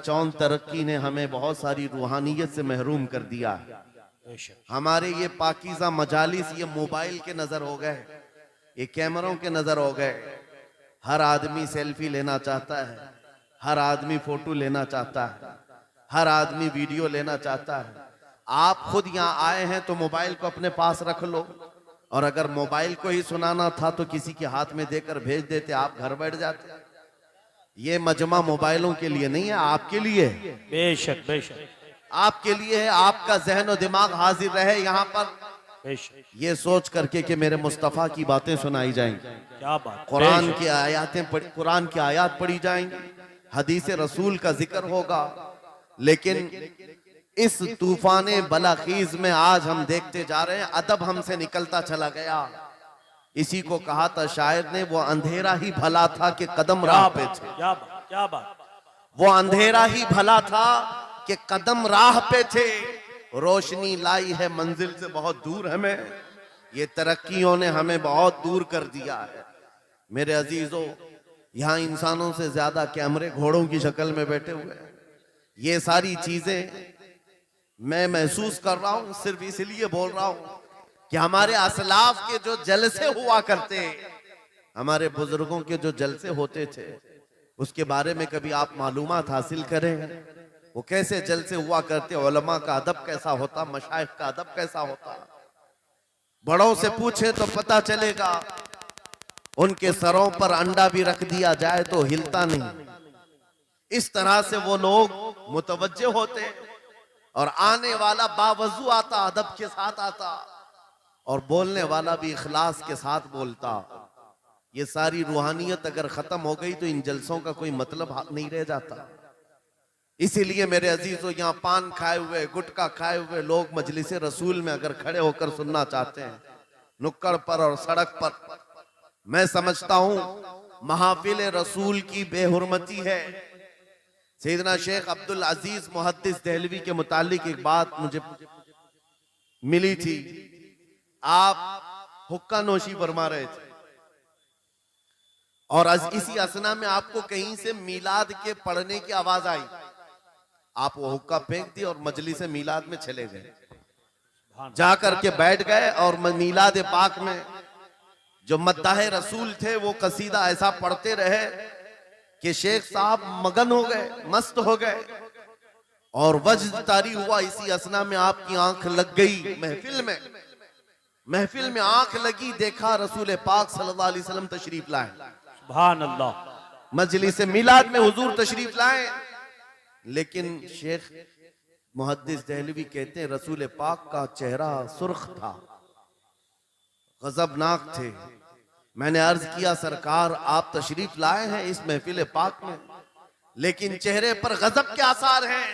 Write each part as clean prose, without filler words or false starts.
चकाचौंध तरक्की ने हमें बहुत सारी रूहानियत से महरूम कर दिया है। हमारे ये पाकीज़ा मजालिस ये मोबाइल के नजर हो गए, ये कैमरों के नजर हो गए। हर आदमी सेल्फी लेना चाहता है, हर आदमी फोटो लेना चाहता है, हर आदमी वीडियो लेना चाहता है। आप खुद यहाँ आए हैं तो मोबाइल को अपने पास रख लो, और अगर मोबाइल को ही सुनाना था तो किसी के हाथ में देकर भेज देते, आप घर बैठ जाते। ये मजमा मोबाइलों के लिए नहीं है, आपके लिए है। बेशक बेशक आपके लिए है। आपका जहन और दिमाग हाजिर रहे यहाँ पर, बेशक। ये सोच करके कि मेरे मुस्तफ़ा की बातें सुनाई जाएंगी, क्या बात, कुरान बेशक। की आयातें कुरान की आयत पढ़ी जाएंगी, हदीस रसूल का जिक्र होगा। लेकिन इस तूफान बलाखीज में आज हम देखते जा रहे हैं अदब हमसे निकलता चला गया। इसी को कहा था शायर ने, वो अंधेरा ही भला था कि कदम राह पे थे। क्या बात, क्या बात। वो अंधेरा ही भला था कि कदम राह पे थे, रोशनी लाई है मंजिल से बहुत दूर हमें। ये तरक्कियों ने हमें बहुत दूर कर दिया है। मेरे अजीजों, यहाँ इंसानों से ज्यादा कैमरे घोड़ों की शक्ल में बैठे हुए हैं। ये सारी चीजें मैं महसूस कर रहा हूं, सिर्फ इसलिए बोल रहा हूं कि हमारे असलाफ के जो जलसे हुआ करते, हमारे बुजुर्गों के जो जलसे होते थे, उसके बारे में कभी आप मालूमात हासिल करें। वो कैसे जलसे हुआ करते, उलमा का अदब कैसा होता, मशाइख का अदब कैसा होता। बड़ों से पूछे तो पता चलेगा, उनके सरों पर अंडा भी रख दिया जाए तो हिलता नहीं। इस तरह से वो लोग मुतवज्जे होते, और आने वाला बावजू आता, अदब के साथ आता, और बोलने वाला भी इखलास के साथ बोलता। ये सारी रूहानियत अगर खत्म हो गई तो इन जलसों का कोई मतलब नहीं रह जाता। इसीलिए मेरे अजीजों, यहाँ पान खाए हुए, गुटखा खाए हुए लोग मजलिस रसूल में अगर खड़े होकर सुनना चाहते हैं, नुक्कड़ पर और सड़क पर, मैं समझता हूं महफिल रसूल की बेहुरमती है। सैयदना शेख अब्दुल अजीज मुहद्दिस देहलवी के मुतालिक एक बात मुझे मिली थी। आप हुक्का नोशी फरमा रहे थे, और इसी असना में आपको कहीं से मीलाद के पढ़ने की आवाज आई। आप वो हुक्का फेंक दी और मजलिस मीलाद में चले गए, जाकर के बैठ गए, और मीलाद पाक में जो मद्दाह रसूल थे वो कसीदा ऐसा पढ़ते रहे कि शेख साहब मगन हो गए, मस्त हो गए, और वज्द तारी हुआ। इसी असना में आपकी आंख लग गई महफिल में आंख लगी, देखा रसूल पाक सल्लल्लाहु अलैहि वसल्लम तशरीफ लाए। सुभान अल्लाह। मजलिस मिलाद में हुजूर तशरीफ लाए, लेकिन शेख मुहद्दिस देहलवी कहते हैं रसूल पाक का चेहरा सुर्ख था, गजबनाक थे। मैंने अर्ज किया, सरकार आप तशरीफ लाए हैं इस महफिल पाक में, लेकिन चेहरे पर गजब के आसार हैं।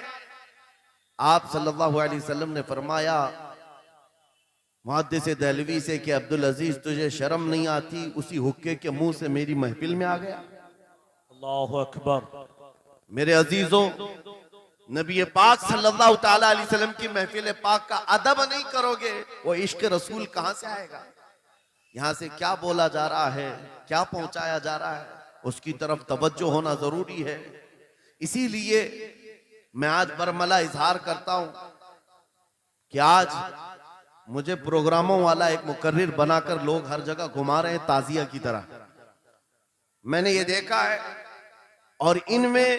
आप सल्लल्लाहु अलैहि वसल्लम ने फरमाया मुहद्दिस देहलवी से कि अब्दुल अजीज तुझे शर्म नहीं आती, उसी हुक्के के मुंह से मेरी महफिल में आ गया। अल्लाहु अकबर। मेरे अजीजों, नबी पाक सल्लल्लाहु ताला अलैहि वसल्लम की महफिल पाक का अदब नहीं करोगे, वो इश्क रसूल कहां से आएगा। यहाँ से क्या बोला जा रहा है, क्या पहुंचाया जा रहा है, उसकी तरफ तवज्जो होना जरूरी है। इसीलिए मैं आज बरमला इजहार करता हूं कि आज मुझे प्रोग्रामों वाला एक मुकर्रिर बनाकर लोग हर जगह घुमा रहे हैं ताजिया की तरह। मैंने ये देखा है, और इनमें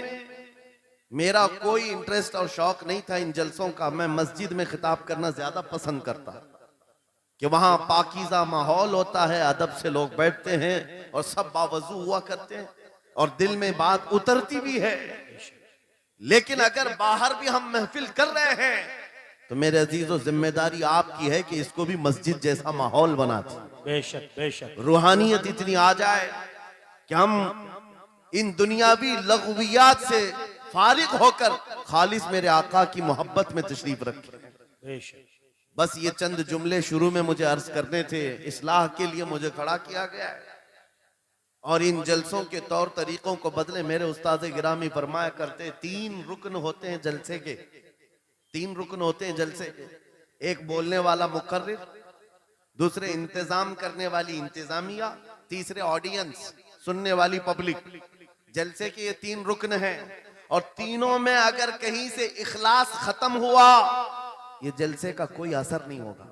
मेरा कोई इंटरेस्ट और शौक नहीं था इन जलसों का। मैं मस्जिद में खिताब करना ज्यादा पसंद करता कि वहां पाकीज़ा माहौल होता है, अदब से लोग बैठते हैं और सब बावजू हुआ करते हैं, और दिल में बात उतरती भी है। लेकिन अगर बाहर भी हम महफिल कर रहे हैं तो मेरे अजीजों, जिम्मेदारी आपकी है कि इसको भी मस्जिद जैसा माहौल बना दे। बेशक बेशक। रूहानियत इतनी आ जाए कि हम इन दुनियावी लग़वियात से फारिग होकर खालिस मेरे आका की मोहब्बत में तशरीफ रखें। बेशक। बस ये चंद जुमले शुरू में मुझे अर्ज करने थे, इस्लाह के लिए मुझे खड़ा किया गया है। और इन जलसों के तौर तरीकों को बदले, मेरे उस्ताद गिरामी फरमाया करते, 3 रुकन होते हैं जलसे के, 3 रुकन होते हैं जलसे के। एक बोलने वाला मुकर्रिर, दूसरे इंतजाम करने वाली इंतजामिया, तीसरे ऑडियंस सुनने वाली पब्लिक। जलसे के ये 3 रुकन हैं, और तीनों में अगर कहीं से इखलास खत्म हुआ, ये जलसे का कोई असर नहीं होगा।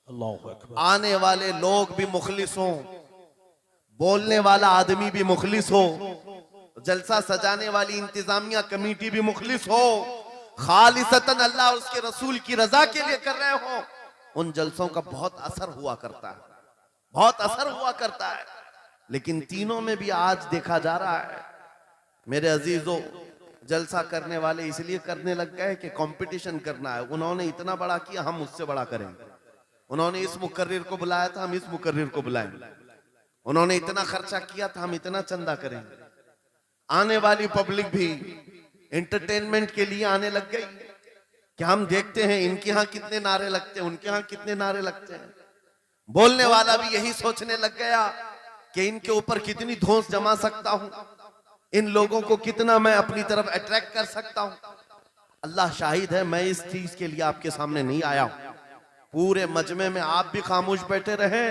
अल्लाहु अकबर। आने वाले लोग भी मुखलिस हो, बोलने वाला आदमी भी मुखलिस हो, जलसा सजाने वाली इंतजामिया कमेटी भी मुखलिस हो, खालिसतन अल्लाह और उसके रसूल की रजा के लिए कर रहे हो, उन जलसों का बहुत असर हुआ करता है, बहुत असर हुआ करता है। लेकिन तीनों में भी आज देखा जा रहा है, मेरे अजीजों, जलसा करने वाले इसलिए करने लग गए कि कंपटीशन करना है। उन्होंने इतना बड़ा किया, हम उससे बड़ा करेंगे। उन्होंने इस मुकर्रिर को बुलाया था, हम इस मुकर्रिर को बुलाएंगे। उन्होंने इतना खर्चा किया था, हम इतना चंदा करेंगे। आने वाली पब्लिक भी एंटरटेनमेंट के लिए आने लग गई कि हम देखते हैं इनके यहाँ कितने नारे लगते हैं, उनके यहाँ कितने नारे लगते हैं। बोलने वाला भी यही सोचने लग गया कि इनके ऊपर कितनी धौंस जमा सकता हूं, इन लोगों को कितना मैं अपनी तरफ अट्रैक्ट कर सकता हूं। अल्लाह शाहिद है, मैं इस चीज के लिए आपके सामने नहीं आया हूं। पूरे मजमे में आप भी खामोश बैठे रहे,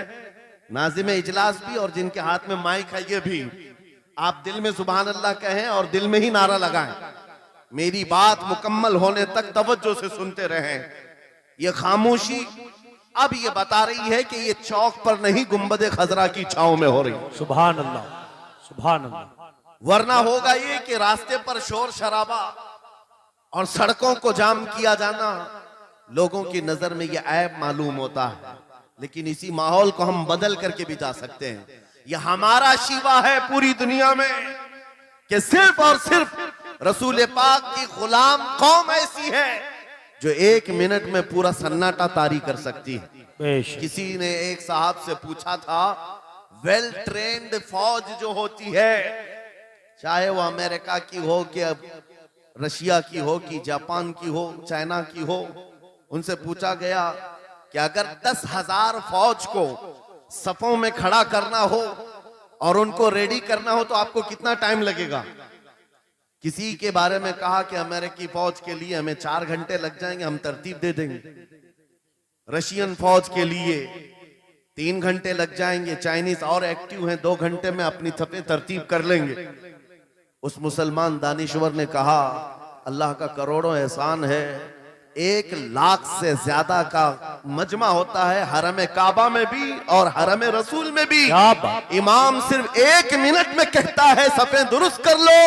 नाज़िम इजलास भी और जिनके हाथ में माइक है ये भी, आप दिल में सुभान अल्लाह कहें और दिल में ही नारा लगाएं। मेरी बात मुकम्मल होने तक तवज्जो से सुनते रहें। ये खामोशी अब ये बता रही है कि ये चौक पर नहीं, गुंबद खजरा की छांव में हो रही है। सुभान अल्लाह, सुभान अल्लाह। वरना होगा ये कि रास्ते पर शोर शराबा और सड़कों को जाम किया जाना लोगों की नजर में ये ऐब मालूम होता है। लेकिन इसी माहौल को हम बदल करके भी जा सकते हैं। यह हमारा शिवा है पूरी दुनिया में कि सिर्फ और सिर्फ रसूल पाक की गुलाम कौम ऐसी है जो 1 मिनट में पूरा सन्नाटा तारी कर सकती है। किसी ने एक साहब से पूछा था, वेल ट्रेन्ड फौज जो होती है, चाहे वो अमेरिका की हो कि रशिया की हो कि जापान की हो, चाइना की हो, उनसे पूछा गया कि अगर 10,000 फौज को सफों में खड़ा करना हो और उनको रेडी करना हो तो आपको कितना टाइम लगेगा? किसी के बारे में कहा कि अमेरिकी फौज के लिए हमें 4 घंटे लग जाएंगे, हम तरतीब दे देंगे। रशियन फौज के लिए 3 घंटे लग जाएंगे, चाइनीज और एक्टिव हैं, 2 घंटे में अपनी सफें तरतीब कर लेंगे। उस मुसलमान दानिश्वर ने कहा, अल्लाह का करोड़ों एहसान है, 1 लाख से ज्यादा का मजमा होता है हरम काबा में भी और हरम रसूल में भी। इमाम सिर्फ 1 मिनट में कहता है सफे दुरुस्त कर लो,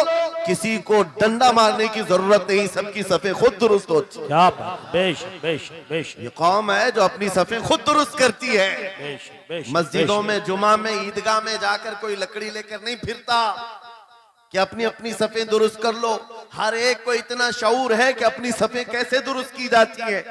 किसी को डंडा मारने की जरूरत नहीं, सबकी सफे खुद दुरुस्त होती है। ये कौम है जो अपनी सफे खुद दुरुस्त करती है। मस्जिदों में, जुमा में, ईदगाह में जाकर कोई लकड़ी लेकर नहीं फिरता कि अपनी अपनी सफे दुरुस्त कर लो। हर एक को इतना शऊर है कि अपनी सफे कैसे दुरुस्त की जाती है।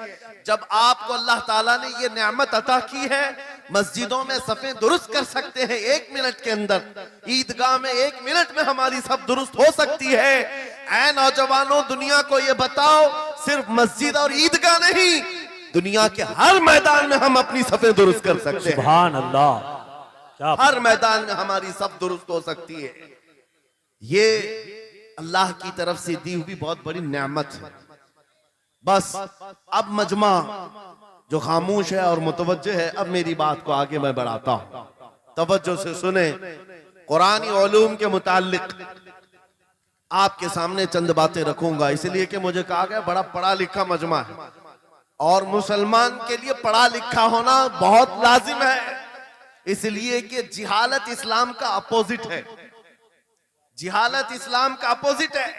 जब आपको अल्लाह ताला ने ये नेमत अता की है, मस्जिदों में सफे दुरुस्त कर सकते हैं 1 मिनट के अंदर, ईदगाह में 1 मिनट में हमारी सब दुरुस्त हो सकती है। ऐ नौजवानों, दुनिया को ये बताओ, सिर्फ मस्जिद और ईदगाह नहीं, दुनिया के हर मैदान में हम अपनी सफे दुरुस्त कर सकते हैं। सुभान अल्लाह। हर मैदान में हमारी सब दुरुस्त हो सकती है। ये अल्लाह की तरफ से दी हुई बहुत बड़ी नेमत है। बस अब मजमा जो खामोश है और मुतवज्जे है, अब मेरी बात को आगे मैं बढ़ाता हूं, तवज्जो से सुने। कुरानी उलूम के मुताल्लिक आपके सामने चंद बातें रखूंगा, इसलिए कि मुझे कहा गया बड़ा पढ़ा लिखा मजमा है और मुसलमान के लिए पढ़ा लिखा होना बहुत लाजिम है, इसलिए कि जिहालत इस्लाम का अपोजिट है। जिहालत इस्लाम का अपोजिट है।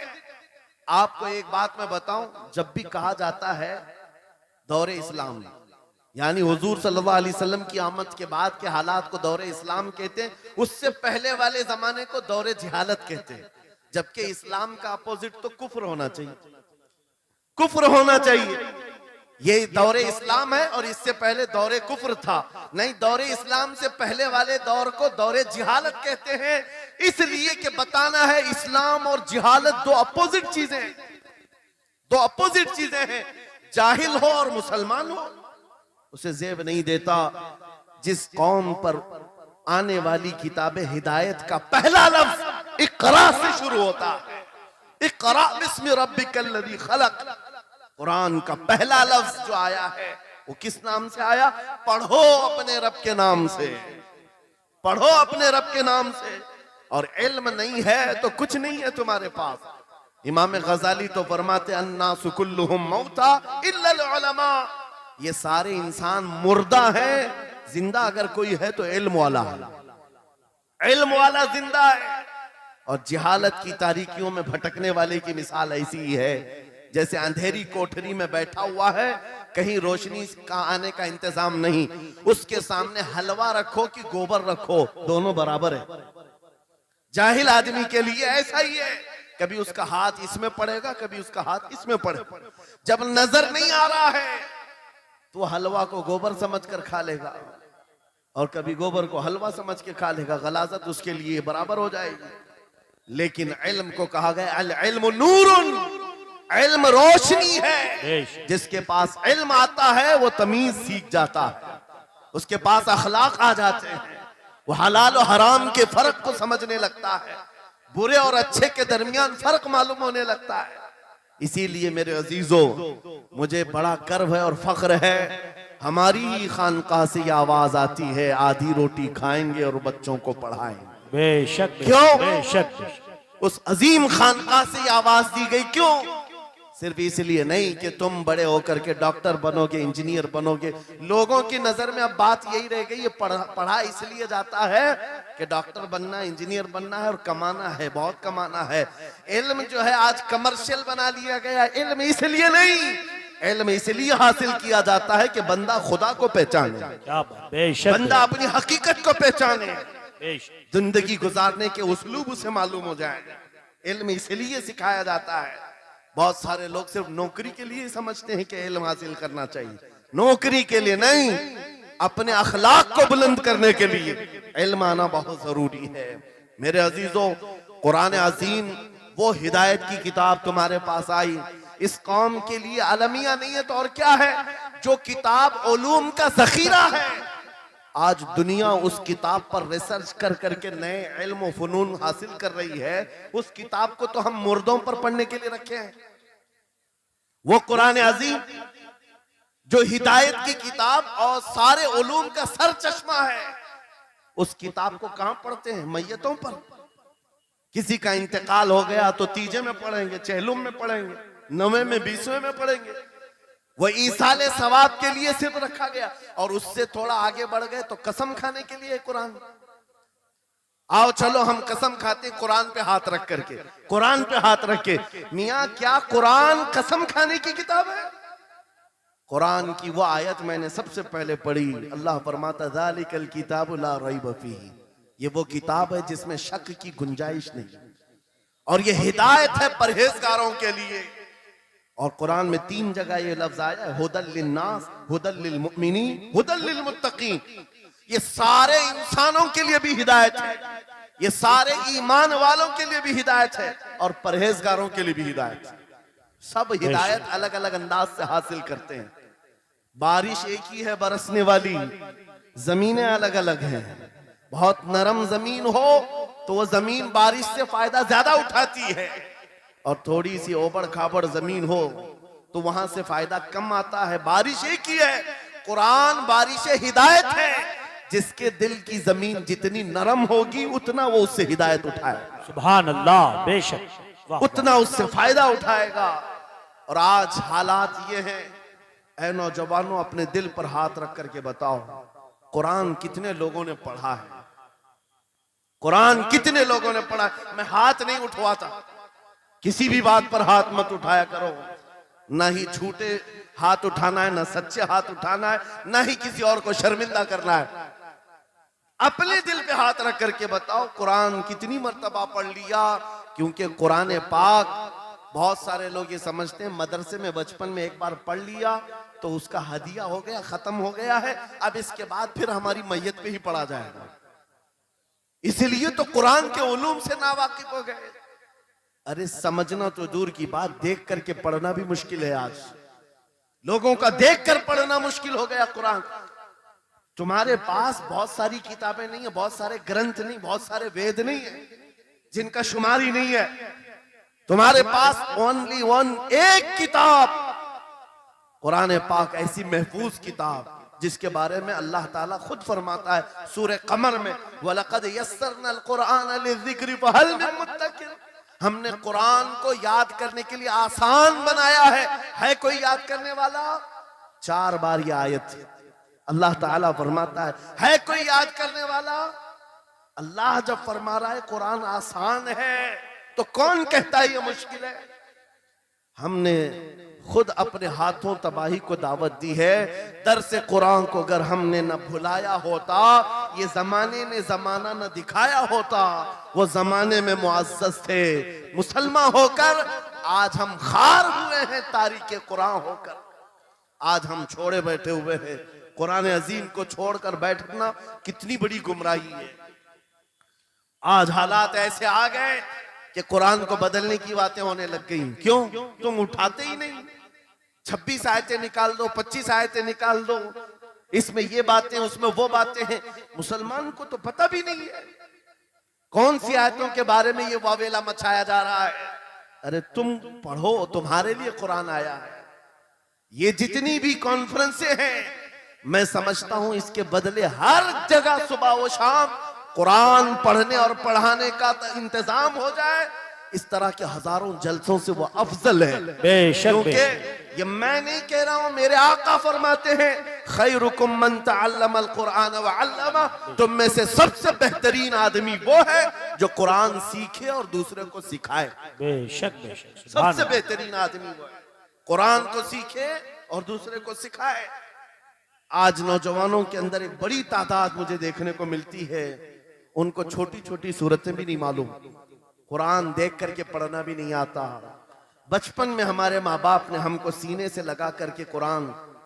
आपको एक बात मैं बताऊं, जब भी कहा जाता है दौरे इस्लाम, यानी हुजूर सल्लल्लाहु अलैहि वसल्लम की आमद के बाद के हालात को दौरे इस्लाम कहते हैं, उससे पहले वाले जमाने को दौरे जिहालत कहते हैं। जबकि इस्लाम का अपोजिट तो कुफ्र होना चाहिए, कुफ्र होना चाहिए। ये दौरे इस्लाम है और इससे पहले दौरे कुफ्र था। नहीं, दौरे इस्लाम से पहले वाले दौर को दौरे जिहालत कहते हैं, इसलिए कि बताना है इस्लाम और जिहालत दो अपोजिट चीजें हैं, दो अपोजिट चीजें हैं। जाहिल हो और मुसलमान हो, उसे जेब नहीं देता। जिस कौम पर आने वाली किताब हिदायत का पहला लफ्ज इक़रा से शुरू होता है, इक़रा बिस्मि रब्बिकल लज़ी खलक़, कुरान का पहला लफ्ज जो आया है वो किस नाम से आया? पढ़ो अपने रब के नाम से, पढ़ो अपने रब के नाम से। और इल्म नहीं है तो कुछ नहीं है तुम्हारे पास। इमाम गजाली तो फरमाते अन्नासु कुल्लुहुम मौता इल्लल उलमा, ये सारे इंसान मुर्दा हैं, जिंदा अगर कोई है तो इल्म वाला है, इल्म वाला जिंदा है। और जिहालत की तारीकियों में भटकने वाले की मिसाल ऐसी ही है जैसे अंधेरी कोठरी में बैठा हुआ है, कहीं रोशनी का आने का इंतजाम नहीं, उसके सामने हलवा रखो कि गोबर रखो, दोनों बराबर है। जाहिल आदमी के लिए ऐसा ही है, कभी उसका हाथ इसमें पड़ेगा, कभी उसका हाथ इसमें पड़ेगा। जब नजर नहीं आ रहा है तो हलवा को गोबर समझकर खा लेगा, और कभी गोबर को हलवा समझ के खा लेगा, गलाजत उसके लिए बराबर हो जाएगी। लेकिन इल्म को कहा गया अल इल्मु नूरुन, इल्म रोशनी है। जिसके पास इल्म आता है वो तमीज सीख जाता है, उसके पास अखलाक आ जाते हैं, वो हलाल और हराम के फर्क को समझने लगता है, बुरे और अच्छे के दरमियान फर्क मालूम होने लगता है। इसीलिए मेरे अजीजों, मुझे बड़ा गर्व है और फख्र है, हमारी ही खानकाह से ये आवाज आती है, आधी रोटी खाएंगे और बच्चों को पढ़ाएंगे। बेशक क्यों? बेशक उस अजीम खानकाह से ये आवाज दी गई, क्यों? सिर्फ इसलिए नहीं कि तुम बड़े होकर के डॉक्टर बनोगे, इंजीनियर बनोगे। लोगों की नजर में अब बात यही रह गई, ये पढ़ा इसलिए जाता है कि डॉक्टर बनना, इंजीनियर बनना है और कमाना है, बहुत कमाना है। इल्म जो है आज कमर्शियल बना लिया गया। इल्म इसलिए नहीं, इल्म इसलिए हासिल किया जाता है कि बंदा खुदा को पहचाने, क्या बात, बेशक बंदा अपनी हकीकत को पहचाने, बेशक। जिंदगी गुजारने के उस्लूब उसे मालूम हो जाए। इल्म इसलिए सिखाया जाता है। बहुत सारे लोग सिर्फ नौकरी के लिए समझते हैं कि इल्म हासिल करना चाहिए, नौकरी के लिए नहीं, अपने अखलाक को बुलंद करने के लिए इल्म आना बहुत जरूरी है। मेरे अजीजों, कुरान अजीम वो हिदायत की किताब तुम्हारे पास आई, इस कौम के लिए अलमिया नहीं है तो और क्या है, जो किताब उलूम का जखीरा है। आज दुनिया उस किताब पर रिसर्च कर करके नए इल्म और फनून हासिल कर रही है। उस किताब को तो हम मुर्दों पर पढ़ने के लिए रखे हैं। वो कुरान अजीम जो हिदायत की किताब और सारे उलूम का सर चश्मा है, उस किताब को कहां पढ़ते हैं? मैयतों पर। किसी का इंतकाल हो गया तो तीजे में पढ़ेंगे, चहलुम में पढ़ेंगे, नवे में, 20वें में पढ़ेंगे। वह ईसाले सवाब के लिए सिर्फ रखा गया। और उससे थोड़ा आगे बढ़ गए तो कसम खाने के लिए कुरान। आओ चलो हम कसम खाते कुरान पे हाथ रख करके, कुरान पे हाथ रख के। मियां क्या कुरान कसम खाने की किताब है? कुरान की वो आयत मैंने सबसे पहले पढ़ी, अल्लाह फरमाता ज़ालिकल किताबु ला रैब फीही, ये वो किताब है जिसमें शक की गुंजाइश नहीं, और ये हिदायत है परहेजगारों के लिए। और कुरान में 3 जगह ये लफ्ज आया है, हुदल लिन्नास, हुदल लिल मुमिनीन, हुदल लिल मुत्तकीन। ये सारे इंसानों के लिए भी हिदायत है, ये सारे ईमान वालों के लिए भी हिदायत है, और परहेजगारों के लिए भी हिदायत है। सब हिदायत अलग अलग अंदाज से हासिल करते हैं। बारिश एक ही है बरसने वाली, जमीनें अलग अलग हैं। बहुत नरम जमीन हो तो वो जमीन बारिश से फायदा ज्यादा उठाती है, और थोड़ी सी ओबड़ खाबड़ जमीन हो तो वहां से फायदा कम आता है। बारिश एक ही है, कुरान बारिश हिदायत है। जिसके दिल की जमीन जितनी नरम होगी उतना वो उससे हिदायत उठाए, सुभान अल्लाह, बेशक, उतना उससे फायदा उठाएगा। और आज हालात ये हैं, ऐ नौजवानों अपने दिल पर हाथ रख करके बताओ, कुरान कितने लोगों ने पढ़ा है? कुरान कितने लोगों ने पढ़ा? मैं हाथ नहीं उठवाता, किसी भी बात पर हाथ मत उठाया करो। ना ही झूठे हाथ उठाना है, ना सच्चे हाथ उठाना है, ना ही किसी और को शर्मिंदा करना है। अपने दिल पे हाथ रख करके बताओ कुरान कितनी मर्तबा पढ़ लिया। क्योंकि कुरान पाक, बहुत सारे लोग ये समझते हैं मदरसे में बचपन में एक बार पढ़ लिया तो उसका हदिया हो गया, खत्म हो गया है, अब इसके बाद फिर हमारी मैयत पे ही पढ़ा जाएगा। इसलिए तो कुरान के उलूम से नावाकिफ हो गए। अरे समझना तो दूर की बात, देख करके पढ़ना भी मुश्किल है। आज लोगों का देख कर पढ़ना मुश्किल हो गया। कुरान तुम्हारे पास बहुत सारी किताबें नहीं है, बहुत सारे ग्रंथ नहीं, बहुत सारे वेद नहीं है जिनका शुमार ही नहीं है। तुम्हारे पास ओनली वन, एक किताब कुरान पाक, ऐसी महफूज किताब जिसके बारे में अल्लाह ताला खुद फरमाता है सूरह कमर में, वलक़द यस्सरनल कुरान लिज़िक्रि फ़हल मिन मुद्दकिर। हमने कुरान को याद करने के लिए आसान बनाया है कोई याद करने वाला? 4 बार ये आयत है। अल्लाह ताला फरमाता है कोई याद करने वाला? अल्लाह जब फरमा रहा है कुरान आसान है, तो कौन कहता है ये मुश्किल है? हमने खुद अपने हाथों तबाही को दावत दी है। दर्स कुरान को अगर हमने न भुलाया होता, ये जमाने ने जमाना न दिखाया होता, वो जमाने में मुअज़्ज़ज़ थे। मुसलमान होकर आज हम खार हुए हैं, तारीके कुरान होकर आज हम छोड़े बैठे हुए हैं। कुरान अजीम को छोड़कर बैठना कितनी बड़ी गुमराही है। आज हालात ऐसे आ गए कि कुरान को बदलने की बातें होने लग गई। क्यों? तुम उठाते ही नहीं। 26 आयतें निकाल दो, 25 आयतें निकाल दो, इसमें ये बातें उसमें वो बातें हैं। मुसलमान को तो पता भी नहीं है कौन सी आयतों के बारे में ये वावेला मचाया जा रहा है। अरे तुम पढ़ो, तुम्हारे लिए कुरान आया है। ये जितनी भी कॉन्फ्रेंसें हैं, मैं समझता हूं इसके बदले हर जगह सुबह व शाम कुरान पढ़ने और पढ़ाने का इंतजाम हो जाए। इस तरह के हजारों जलसों से वो अफजल है। क्योंकि ये मैं नहीं कह रहा हूं, मेरे आका फरमाते हैं खैरुकुम मन तअल्लमल कुरान व अल्लमा, तुम में से सबसे बेहतरीन आदमी वो है जो कुरान सीखे और दूसरे को सिखाए। बेशक बेशक, सबसे बेहतरीन आदमी वो है कुरान को सीखे और दूसरे को सिखाए। आज नौजवानों के अंदर एक बड़ी तादाद मुझे देखने को मिलती है, उनको छोटी छोटी सूरतें भी नहीं मालूम, कुरान देख करके पढ़ना भी नहीं आता। बचपन में हमारे माँ बाप ने हमको सीने से लगा करके कुरान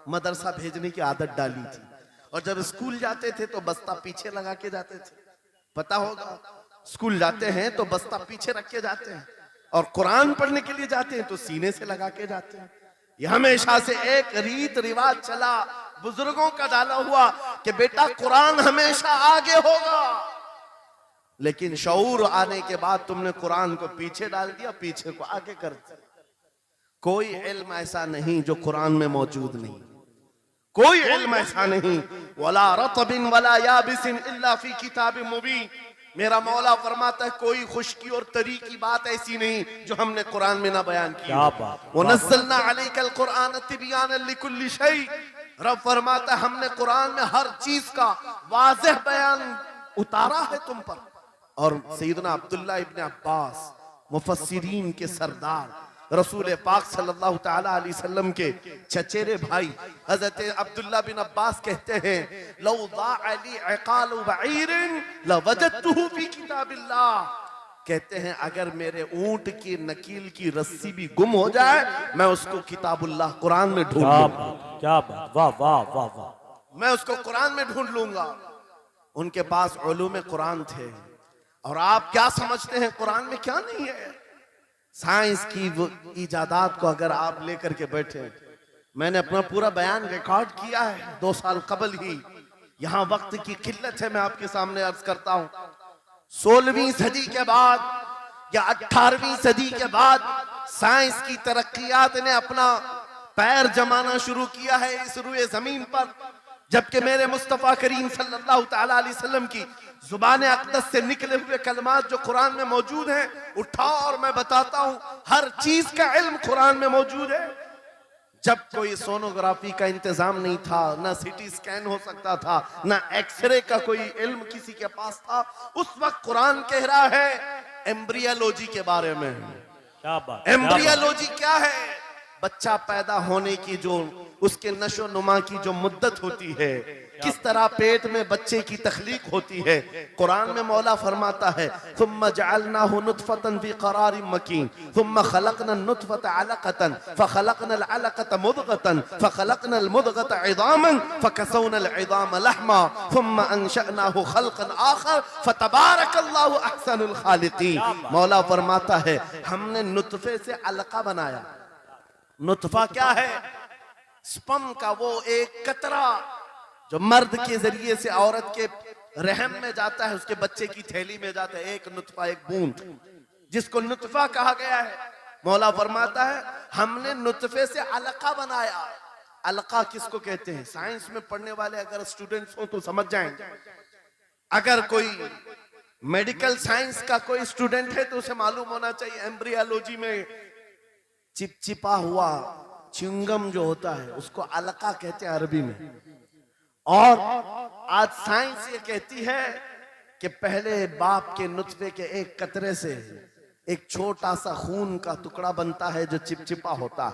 मदरसा भेजने की आदत डाली थी, और जब स्कूल जाते थे तो बस्ता पीछे लगा के जाते थे। पता होगा, स्कूल जाते हैं तो बस्ता पीछे रख के जाते हैं, और कुरान पढ़ने के लिए जाते हैं तो सीने से लगा के जाते हैं। यह हमेशा से एक रीत रिवाज चला, बुजुर्गों का डाला हुआ कि बेटा कुरान हमेशा आगे होगा। लेकिन शऊर आने के बाद तुमने कुरान को पीछे डाल दिया, पीछे को आगे कर दिया। कोई इल्म ऐसा नहीं जो कुरान में मौजूद नहीं, कोई इल्म ऐसा नहीं। वला रतबिन वला याबिसिन इल्ला फी किताबिन मुबीन। मेरा मौला फरमाता है कोई खुश्की और तरी की बात ऐसी नहीं जो हमने कुरान में ना बयान की। वनज़्ज़लना अलैकल कुरान तिबयानन लिकुल्लि शै। रब फरमाता है हमने कुरान में हर चीज का वाज़ेह बयान उतारा है तुम पर। और सैयदना अब्दुल्लाह इब्न अब्बास मुफस्सिरीन के सरदार, रसूल पाक सल्लल्लाहु तआला अलैहि वसल्लम के चचेरे भाई हजरत अब्दुल्लाह बिन अब्बास कहते हैं लौ ज़अली इक़ालु बईरिन लवजदतुहु फी किताबिल्लाह। कहते हैं अगर मेरे ऊंट की नकील की रस्सी भी गुम हो जाए, मैं उसको किताबुल्लाह कुरान में ढूंढ लूंगा। क्या बात, वाह वाह वाह वाह। मैं उसको कुरान में ढूंढ लूंगा। उनके पास उलूम कुरान थे। और आप क्या समझते हैं कुरान में क्या नहीं है? साइंस की वो इजादात को अगर आप लेकर के बैठे, मैंने अपना पूरा बयान रिकॉर्ड किया है 2 साल कबल ही। यहाँ वक्त की किल्लत है, मैं आपके सामने अर्ज करता हूँ। 16वीं सदी के बाद या 18वीं सदी के बाद साइंस की तरक्कियात ने अपना पैर जमाना शुरू किया है इस रुए जमीन पर, जबकि मेरे मुस्तफा करीम सल्लल्लाहु तआला अलैहि वसल्लम की जुबान अक़दस से निकले हुए कलमात जो कुरान में मौजूद हैं, उठाओ और मैं बताता हूं हर चीज का इल्म कुरान में मौजूद है। जब कोई सोनोग्राफी का इंतजाम नहीं था, ना सीटी स्कैन हो सकता था, ना एक्सरे का कोई इल्म किसी के पास था, उस वक्त कुरान कह रहा है एम्ब्रियोलॉजी के बारे में। क्या बात, एम्ब्रियोलॉजी क्या है? बच्चा पैदा होने की जो उसके नशो नुमा की जो मुद्दत होती है, किस तरह पेट में बच्चे की तख्लीक होती है। कुरान में मौला फरमाता है सुम्मा जअलनाहु नुतफतन फी क़रारिन मकीन सुम्मा खलक़ना नुतफत अलक़तन फ़खलक़ना अलक़त मुदग़तन फ़खलक़ना मुदग़त इज़ामन फ़कसौना इज़ाम लहमा सुम्मा अंशअनाहु खल्क़न आखर फ़तबारकल्लाहु अहसनुल ख़ालिक़ीन। मौला फरमाता है हमने नुतफे से अलका बनाया। नुतफा क्या है? स्पर्म का वो एक कतरा जो मर्द के जरिए से औरत के रहम में जाता है, उसके बच्चे की थैली में जाता है, एक नुतफा, एक बूंद, जिसको नुतफा कहा गया है। मौला फरमाता है हमने नुतफे से अलका बनाया। अलका किसको कहते हैं? साइंस में पढ़ने वाले अगर स्टूडेंट्स हो तो समझ जाएंगे। अगर कोई मेडिकल साइंस का कोई स्टूडेंट है तो उसे मालूम होना चाहिए एम्ब्रियोलॉजी में चिपचिपा हुआ च्युइंगम जो होता है उसको अलका कहते हैं अरबी में। और आज साइंस ये कहती है कि पहले बाप के नुतफे के एक कतरे से एक छोटा सा खून का टुकड़ा बनता है जो चिपचिपा होता है,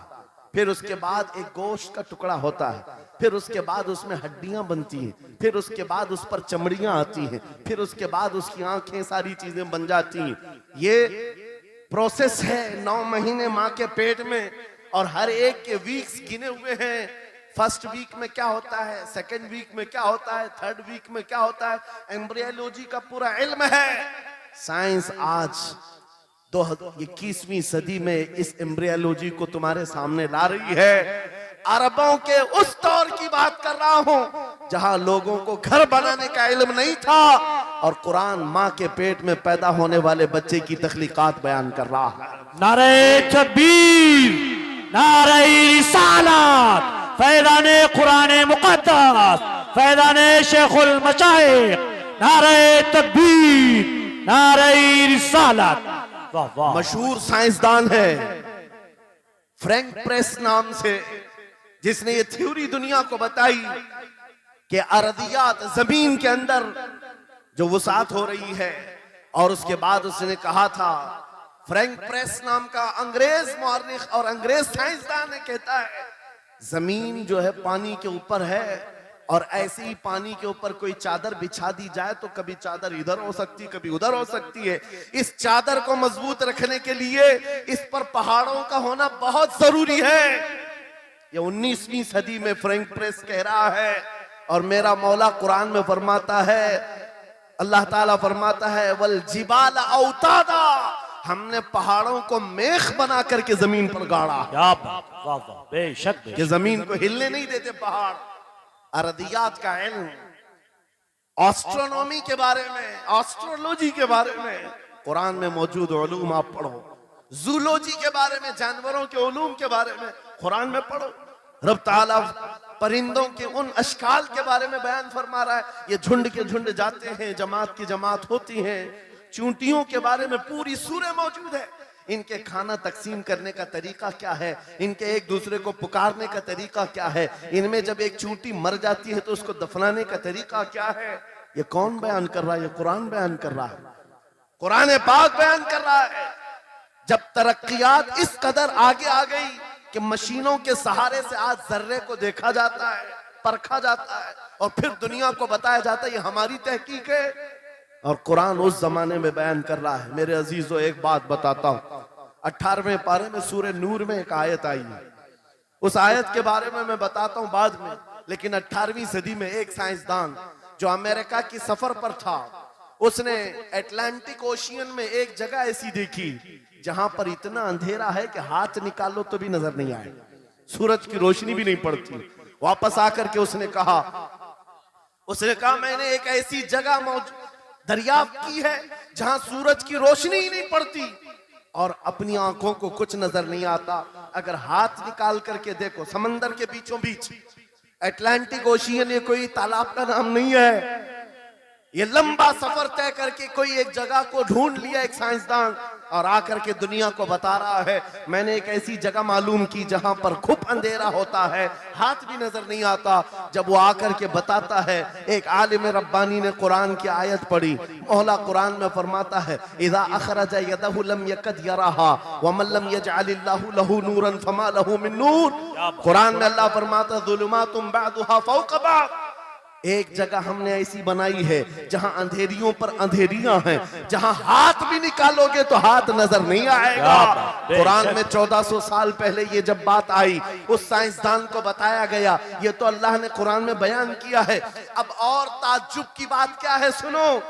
फिर उसके बाद एक गोश्त का टुकड़ा होता है, फिर उसके बाद उसमें हड्डियां बनती हैं, फिर उसके बाद उस पर चमड़ियां आती हैं, फिर उसके बाद उसकी आंखें सारी चीजें बन जाती हैं। ये प्रोसेस है 9 महीने माँ के पेट में, और हर एक के वीक्स गिने हुए हैं। फर्स्ट वीक में क्या होता है, सेकेंड वीक में क्या होता है, थर्ड वीक में क्या होता है, एम्ब्रियोलॉजी का पूरा इल्म है। साइंस आज 21वीं सदी में इस एम्ब्रियोलॉजी को तुम्हारे सामने ला रही है। अरबों के उस दौर की बात कर रहा हूं जहां लोगों को घर बनाने का इल्म नहीं था, और कुरान माँ के पेट में पैदा होने वाले बच्चे की तख्लीकात बयान कर रहा है। नारे तकबीर, नारे रिसालत, फैज़ाने कुरान मुक़द्दस, फैज़ाने शेखुल मशाइख, नारे तकबीर, नारे रिसालत। वाह वाह। मशहूर साइंसदान है फ्रैंक प्रेस नाम से, जिसने ये थ्योरी दुनिया को बताई कि अरदियात जमीन के अंदर जो वसात हो रही है। और उसके बाद उसने कहा था, फ्रैंक प्रेस नाम का अंग्रेज मुअर्रिख और अंग्रेज साइंसदान ने कहता है जमीन जो है पानी के ऊपर है, और ऐसे ही पानी के ऊपर कोई चादर बिछा दी जाए तो कभी चादर इधर हो सकती है, कभी उधर हो सकती है। इस चादर को मजबूत रखने के लिए इस पर पहाड़ों का होना बहुत जरूरी है। ये 19वीं सदी में फ्रैंक प्रेस कह रहा है, और मेरा मौला कुरान में फरमाता है, अल्लाह ताला फरमाता है वल जिबाल औतादा, हमने पहाड़ों को मेख बना करके जमीन पर गाड़ा। क्या बात, वाह वाह, बेशक कि बेशक। जमीन को हिलने नहीं देते पहाड़। अरदियात का इल्म, एस्ट्रोनॉमी के बारे में, एस्ट्रोलॉजी के बारे में कुरान में मौजूद उलूम आप पढ़ो। जूलॉजी के बारे में, जानवरों के उलूम के बारे में कुरान में पढ़ो। रब ताला परिंदों के उन अशकाल के बारे में बयान फरमा रहा है, ये झुंड के झुंड जाते हैं, जमात की जमात होती हैं। चूंटियों के बारे में पूरी सूरह मौजूद है, इनके खाना तकसीम करने का तरीका क्या है, इनके एक दूसरे को पुकारने का तरीका क्या है, इनमें जब एक चूंटी मर जाती है तो उसको दफनाने का तरीका क्या है। ये कौन बयान कर रहा है? ये कुरान बयान कर रहा है, कुरान पाक बयान कर रहा है। जब तरक्कियात इस कदर आगे आ गई कि मशीनों के सहारे से आज जर्रे को देखा जाता है, परखा जाता है, और फिर दुनिया को बताया जाता है ये हमारी तहकीक है, और कुरान उस जमाने में बयान कर रहा है। मेरे अजीजों, एक बात बताता हूं, 18वें पारे में सूरह नूर में एक आयत आई है, उस आयत के बारे में मैं बताता हूं बाद में। लेकिन 18वीं सदी में एक साइंसदान जो अमेरिका की सफर पर था, उसने अटलांटिक ओशियन में एक जगह ऐसी देखी जहां पर इतना अंधेरा है कि हाथ निकालो तो भी नजर नहीं आए, सूरज की रोशनी भी नहीं पड़ती। वापस आकर के उसने कहा मैंने एक ऐसी जगह दरियाफ्त की है जहां सूरज की रोशनी ही नहीं पड़ती और अपनी आंखों को कुछ नजर नहीं आता। अगर हाथ निकाल करके देखो, समंदर के बीचों बीच अटलांटिक ओशियन, ये कोई तालाब का नाम नहीं है। ये लंबा सफर तय करके कोई एक जगह को ढूंढ लिया एक साइंसदान, और आकर के दुनिया को बता रहा है मैंने एक ऐसी जगह मालूम की जहां पर खूब अंधेरा होता है, हाथ भी नजर नहीं आता। जब वो आकर के बताता है, एक आलिम रब्बानी ने कुरान की आयत पढ़ी, मौला कुरान में फरमाता है इज़ा अखरज यदहु लम यकद यराहा व मन लम यजअलिल्लाहु लहू नूरन फमा लहू मिन नूर। कुरान में अल्लाह फरमाता ज़ुलुमातुम बअदुहा फौक़ बअद, एक जगह हमने ऐसी बनाई है जहां अंधेरियों पर अंधेरियां हैं, जहां हाथ भी निकालोगे तो हाथ नजर नहीं आएगा। कुरान में 1400 साल पहले ये जब बात आई, उस साइंसदान को बताया गया, ये तो अल्लाह ने कुरान में बयान किया है। अब और ताज्जुब की बात क्या है, सुनो।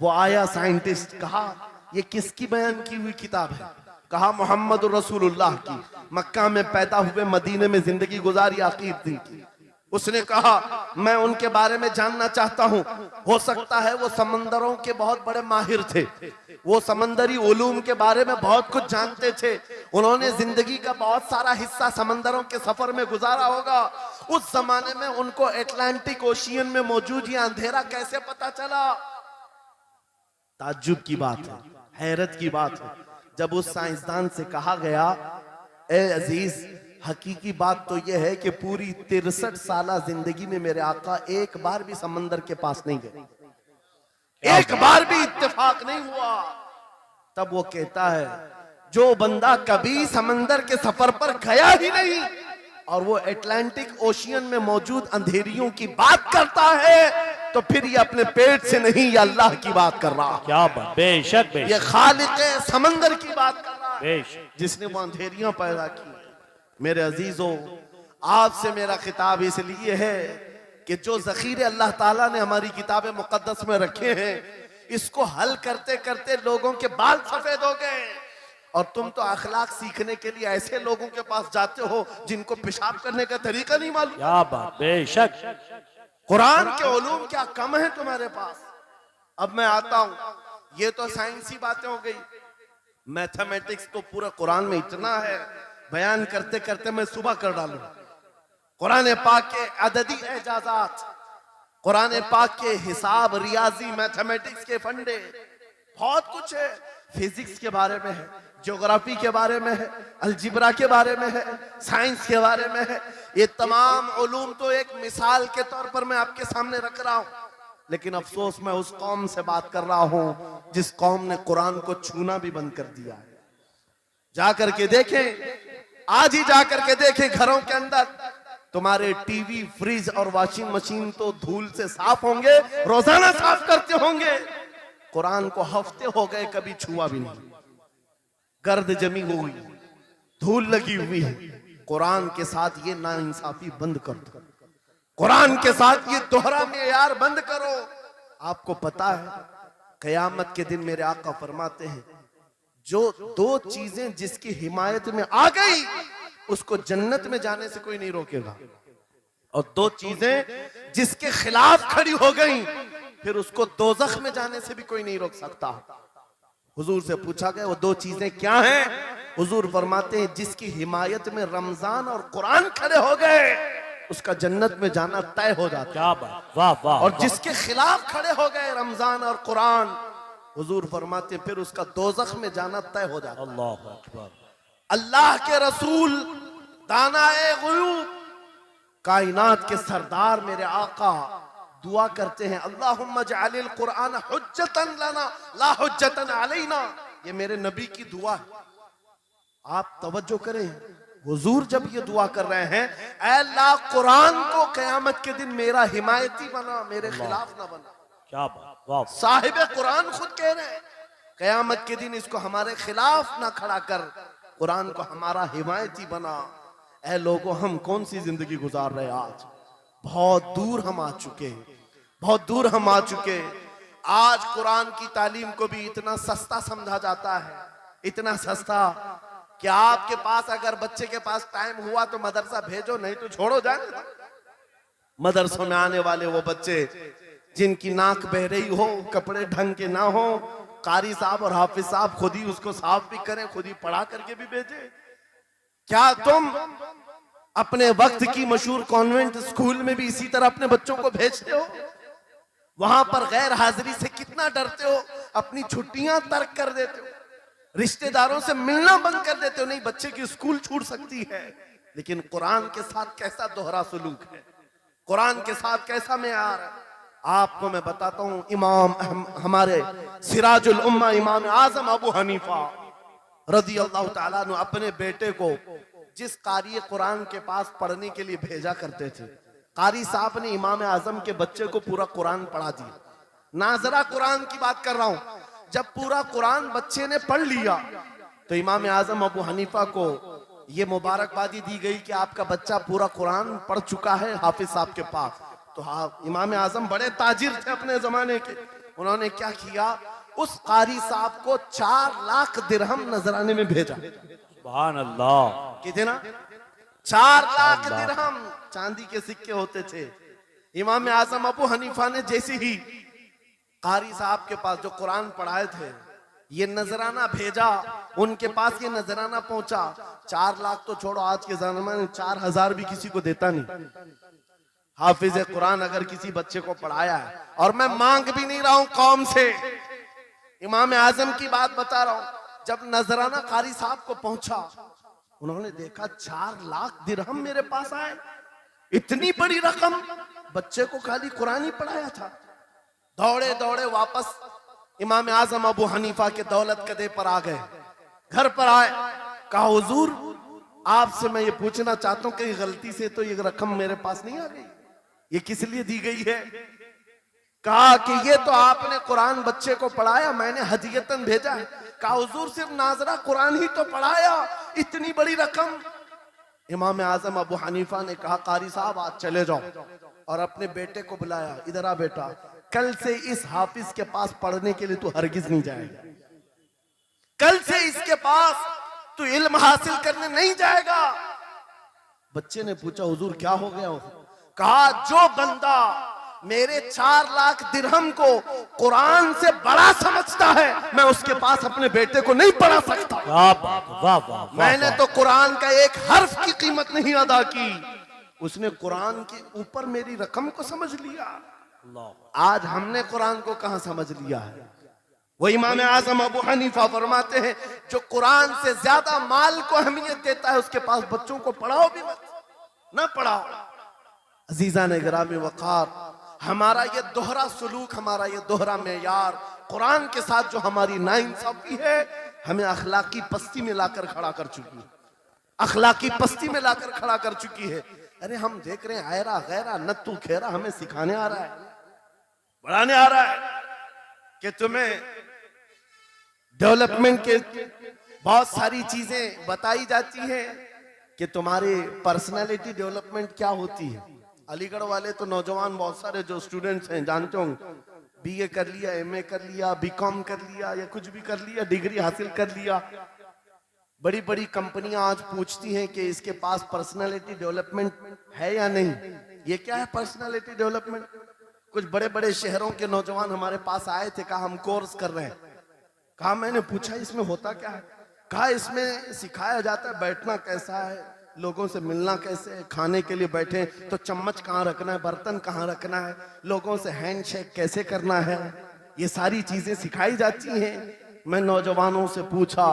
वो आया साइंटिस्ट, कहा ये किसकी बयान की हुई किताब है? कहा मोहम्मद रसूलुल्लाह की, मक्का में पैदा हुए, मदीने में जिंदगी गुजारी, आकीब दिन की। उसने कहा मैं उनके बारे में जानना चाहता हूं, हो सकता है वो समंदरों के बहुत बड़े माहिर थे, वो समंदरी उलूम के बारे में बहुत कुछ जानते थे, उन्होंने जिंदगी का बहुत सारा हिस्सा समंदरों के सफर में गुजारा होगा। उस जमाने में उनको अटलांटिक ओशियन में मौजूद ये अंधेरा कैसे पता चला? ताज्जुब की बात है, हैरत की बात है, जब उस साइंसदान से कहा गया, ए अजीज, हकीकी बात तो यह है कि पूरी 63 साल जिंदगी में मेरे आका एक बार भी समंदर के पास नहीं गए, एक बार भी इत्तेफाक नहीं हुआ। तब वो कहता है, जो बंदा कभी समंदर के सफर पर गया ही नहीं और वो अटलांटिक ओशियन में मौजूद अंधेरियों की बात करता है, तो फिर ये अपने पेट से नहीं, ये अल्लाह की बात कर रहा है। क्या बात, बेशक ये बेशक खालिक समंदर की बात कर रहा है, बेशक। जिसने वो अंधेरियां पैदा की। मेरे अजीजों, आपसे मेरा खिताब इसलिए है कि जो जखीरे अल्लाह ताला ने हमारी किताब मुकद्दस में रखे हैं, इसको हल करते करते लोगों के बाल सफेद हो गए, और तुम तो अखलाक सीखने के लिए ऐसे लोगों के पास जाते हो जिनको पेशाब करने का तरीका नहीं मालूम। क्या बात, बेशक। कुरान के उलूम क्या कम है तुम्हारे पास। अब मैं आता हूं, ये तो साइंसी बातें हो गई, मैथमेटिक्स तो पूरा कुरान में इतना है, बयान करते करते मैं सुबह कर डालूं। कुरान पाक के अददी एजाजात, कुरान पाक के हिसाब, रियाजी, मैथमेटिक्स के फंडे, बहुत कुछ है। फिजिक्स के बारे में है, ज्योग्राफी के बारे में है, अलजिब्रा के बारे में है, साइंस के बारे में है। ये तमाम उलूम तो एक मिसाल के तौर पर मैं आपके सामने रख रहा हूं, लेकिन अफसोस मैं उस कौम से बात कर रहा हूं जिस कौम ने कुरान को छूना भी बंद कर दिया है। जाकर के देखें, आज ही जाकर के देखें, घरों के अंदर तुम्हारे टीवी, फ्रिज और वॉशिंग मशीन तो धूल से साफ होंगे, रोजाना साफ करते होंगे, कुरान को हफ्ते हो गए कभी छुआ भी नहीं, गर्द जमी हुई, धूल लगी हुई है। कुरान के साथ ये नाइंसाफी बंद कर दो, कुरान के साथ ये दोहरा मेयार बंद करो। आपको पता है, कयामत के दिन मेरे आका फरमाते हैं, जो दो चीजें जिसकी हिमायत में आ गई उसको जन्नत में जाने से कोई नहीं रोकेगा, और दो चीजें जिसके खिलाफ खड़ी हो गई फिर उसको दोज़ख में जाने से भी कोई नहीं रोक सकता। हुजूर से पूछा गया, वो दो चीजें क्या हैं? हुजूर फरमाते हैं, जिसकी हिमायत में रमजान और कुरान खड़े हो गए उसका जन्नत में जाना तय हो जाता है। क्या बात, वाह वाह। और जिसके खिलाफ खड़े हो गए रमजान और कुरान, हुजूर फरमाते फिर उसका दोज़ख में जाना तय हो जाता है। अल्लाह अकबर। अल्लाह के रसूल, दानाए गुयूब, कायनात के सरदार मेरे आका दुआ करते हैं, अल्लाहुम्मा जअलिल कुरान हुज्जतन लना ला हुज्जतन अलैना। ये मेरे नबी की दुआ है, आप तवज्जो करें। हुजूर जब ये दुआ कर रहे हैं, ऐ अल्लाह कुरान को कयामत के दिन मेरा हिमायती बना, मेरे खिलाफ ना बना। क्या बात, वाह। साहिब कुरान खुद कह रहे हैं, कयामत के दिन इसको हमारे खिलाफ ना खड़ा कर, कुरान को हमारा हिमायती बना। ऐ लोगों, हम कौन सी जिंदगी गुजार रहे हैं आज? बहुत दूर हम आ चुके हैं, बहुत दूर हम आ चुके हैं। आज कुरान की तालीम को भी इतना सस्ता समझा जाता है, इतना सस्ता कि आपके पास अगर बच्चे के पास टाइम हुआ तो मदरसा भेजो, नहीं तो छोड़ो जाने दो। मदरसों में आने वाले वो बच्चे जिनकी नाक बह रही हो, कपड़े ढंग के ना हो, कारी साहब और हाफिज साहब खुद ही उसको साफ भी करें, खुद ही पढ़ा करके भी भेजे। क्या तुम अपने वक्त की मशहूर कॉन्वेंट स्कूल में भी इसी तरह अपने बच्चों को भेजते हो? वहां पर गैर हाजिरी से कितना डरते हो, अपनी छुट्टियां तर्क कर देते हो, रिश्तेदारों से मिलना बंद कर देते हो। नहीं, बच्चे की स्कूल छूट सकती है, लेकिन कुरान के साथ कैसा दोहरा सलूक है, कुरान के साथ कैसा मेयार है। आपको मैं बताता हूं, इमाम हमारे सिराजुल उम्मा इमाम आजम अबू हनीफा रज़ी अल्लाह ताला अन्हु अपने बेटे को जिस कारी कुरान के पास पढ़ने के लिए भेजा करते थे, कारी साहब ने इमाम आजम के बच्चे को पूरा कुरान पढ़ा दिया। नाजरा कुरान की बात कर रहा हूं। जब पूरा कुरान बच्चे ने पढ़ लिया तो इमाम आजम अबू हनीफा को ये मुबारकबादी दी गई कि आपका बच्चा पूरा कुरान पढ़ चुका है हाफिज साहब के पास। तो हाँ, इमाम आजम बड़े ताजिर थे अपने जमाने के। उन्होंने क्या किया, उस कारी साहब को 4 लाख दिरहम नजराने में भेजा। सुभान अल्लाह। कितना? 4 लाख दिरहम चांदी के सिक्के होते थे। इमाम आजम अबू हनीफा ने जैसे ही कारी साहब के पास जो कुरान पढ़ाए थे ये नजराना भेजा, उनके पास ये नजराना पहुंचा, 4 लाख तो छोड़ो, आज के जमाने में 4000 भी किसी को देता नहीं। हाफिज कुरान अगर किसी बच्चे को पढ़ाया है, और मैं मांग भी नहीं रहा हूं कौम से, इमाम आजम की बात बता रहा हूं, जब नजराना कारी साहब को पहुंचा, उन्होंने देखा 4 लाख दिरहम मेरे पास आए, इतनी बड़ी रकम। बच्चे को खाली कुरान ही पढ़ाया था। दौड़े दौड़े वापस इमाम आजम अबू हनीफा के दौलत कदे पर आ गए। घर पर आए, कहा हुजूर आपसे मैं ये पूछना चाहता हूं कि गलती से तो ये रकम मेरे पास नहीं आ गई, ये किस लिए दी गई है? कहा कि ये तो आपने कुरान बच्चे को पढ़ाया, मैंने हदियतन भेजा है। कहा हुजूर सिर्फ नाजरा कुरान ही तो पढ़ाया, इतनी बड़ी रकम। इमाम आजम अबू हनीफा ने कहा कारी साहब आज चले जाओ, और अपने बेटे को बुलाया, इधर आ बेटा, कल से इस हाफिज के पास पढ़ने के लिए तू हरगिज नहीं जाएगा, कल से इसके पास तू इल्म हासिल करने नहीं जाएगा। बच्चे ने पूछा हुजूर क्या हो गया? कहा जो बंदा मेरे 4 लाख दिरहम को कुरान से बड़ा समझता है, मैं उसके पास अपने बेटे को नहीं पढ़ा सकता। क्या बात, वाह वाह, मैंने तो कुरान का एक हर्फ की कीमत नहीं अदा की, उसने कुरान के ऊपर मेरी रकम को समझ लिया। आज हमने कुरान को कहां समझ लिया है? वो इमाम आजम अबू हनीफा फरमाते हैं जो कुरान से ज्यादा माल को अहमियत देता है, उसके पास बच्चों को पढ़ाओ भी मत, ना पढ़ाओ। अजीजा ने गिरामी वकार, हमारा ये दोहरा सुलूक, हमारा ये दोहरा मेयार कुरान के साथ जो हमारी नाइंसाफी है, हमें अखलाकी पस्ती में लाकर खड़ा कर चुकी है, अखलाकी पस्ती में लाकर खड़ा कर चुकी है। अरे हम देख रहे हैं आयरा गैरा नत्तू खेरा हमें सिखाने आ रहा है, बढ़ाने आ रहा है कि तुम्हें डेवलपमेंट के बहुत सारी चीजें बताई जाती हैं कि तुम्हारी पर्सनालिटी डेवलपमेंट क्या होती है। अलीगढ़ वाले तो नौजवान बहुत सारे जो स्टूडेंट्स हैं जानते होंगे, बीए कर लिया, एमए कर लिया, बीकॉम कर लिया, या कुछ भी कर लिया, डिग्री हासिल कर लिया। बड़ी बड़ी कंपनियां आज पूछती हैं कि इसके पास पर्सनालिटी डेवलपमेंट है या नहीं। ये क्या है पर्सनालिटी डेवलपमेंट? कुछ बड़े बड़े शहरों के नौजवान हमारे पास आए थे, कहा हम कोर्स कर रहे हैं। कहा मैंने पूछा इसमें होता क्या है? कहा इसमें सिखाया जाता है बैठना कैसा है, लोगों से मिलना कैसे है, खाने के लिए बैठे तो चम्मच कहाँ रखना है, बर्तन कहाँ रखना है, लोगों से हैंडशेक कैसे करना है, ये सारी चीजें सिखाई जाती हैं। मैं नौजवानों से पूछा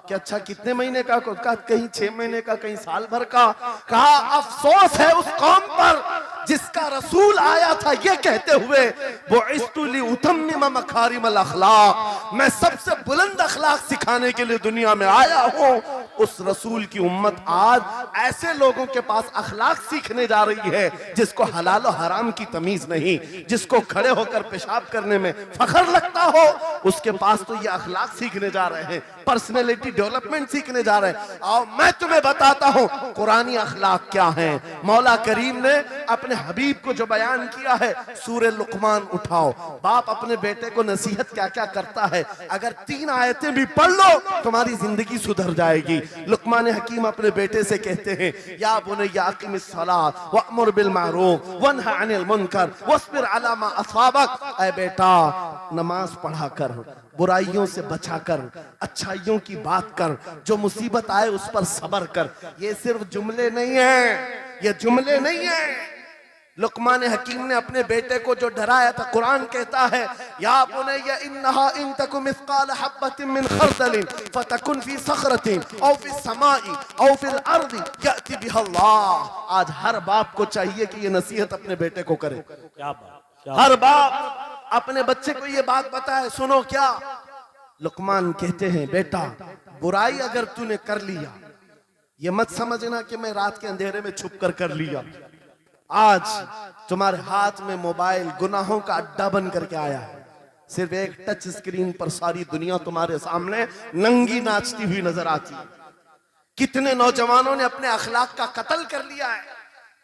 कि अच्छा कितने महीने का? कहा कहीं 6 महीने का, कहीं साल भर का। कहा अफसोस है उस कौम पर जिसका रसूल आया था ये कहते हुए, वो इस्तुली उतम्मिम मकारिमल अखलाक, मैं सबसे बुलंद अखलाक सिखाने के लिए दुनिया में आया हूँ। उस रसूल की उम्मत आज ऐसे लोगों के पास अखलाक सीखने जा रही है जिसको हलाल और हराम की तमीज नहीं, जिसको खड़े होकर पेशाब करने में फख्र लगता हो, उसके पास तो ये अखलाक सीखने जा रहे हैं, पर्सनैलिटी डेवलपमेंट सीखने जा रहे हैं। और मैं तुम्हें बताता हूं कुरानी अखलाक क्या है। मौला करीम ने अपने हबीब को जो बयान किया है, सूरे लुकमान उठाओ, बाप अपने बेटे को नसीहत क्या क्या करता है, अगर 3 आयतें भी पढ़ लो तुम्हारी जिंदगी सुधर जाएगी। लुकमान हकीम अपने बेटे से कहते हैं, या बुनैया अक़िमिस सलात वअमुर बिल मारूफ वन्हा अनिल मुनकर वस्बिर अला मा असाबक, ऐ बेटा नमाज पढ़ा कर, बुराइयों से बचा कर, अच्छाइयों की बात कर, जो मुसीबत आए उस पर सब्र कर। ये सिर्फ जुमले नहीं है, ये जुमले नहीं है। लुकमान हकीम ने अपने बेटे को जो डराया था, कुरान कहता है या बुनैया इन्नहा इन तकु मिस्काल हब्बतिन मिन खर्दलिन फतकुन फी सखरतिन औ फी समाई औ फिल अर्दी याति बिहा अल्लाह। आज हर बाप को चाहिए कि ये नसीहत अपने बेटे को करे। क्या बात, हर बाप अपने बच्चे को ये बात बताए, सुनो क्या लुकमान कहते हैं, बेटा बुराई अगर तूने कर लिया, ये मत समझना कि मैं रात के अंधेरे में छुप कर लिया। आज तुम्हारे हाथ में मोबाइल गुनाहों का अड्डा बन करके आया है। सिर्फ एक टच स्क्रीन पर सारी दुनिया तुम्हारे सामने नंगी नाचती हुई नजर आती है। कितने नौजवानों ने अपने अखलाक का कत्ल कर लिया है,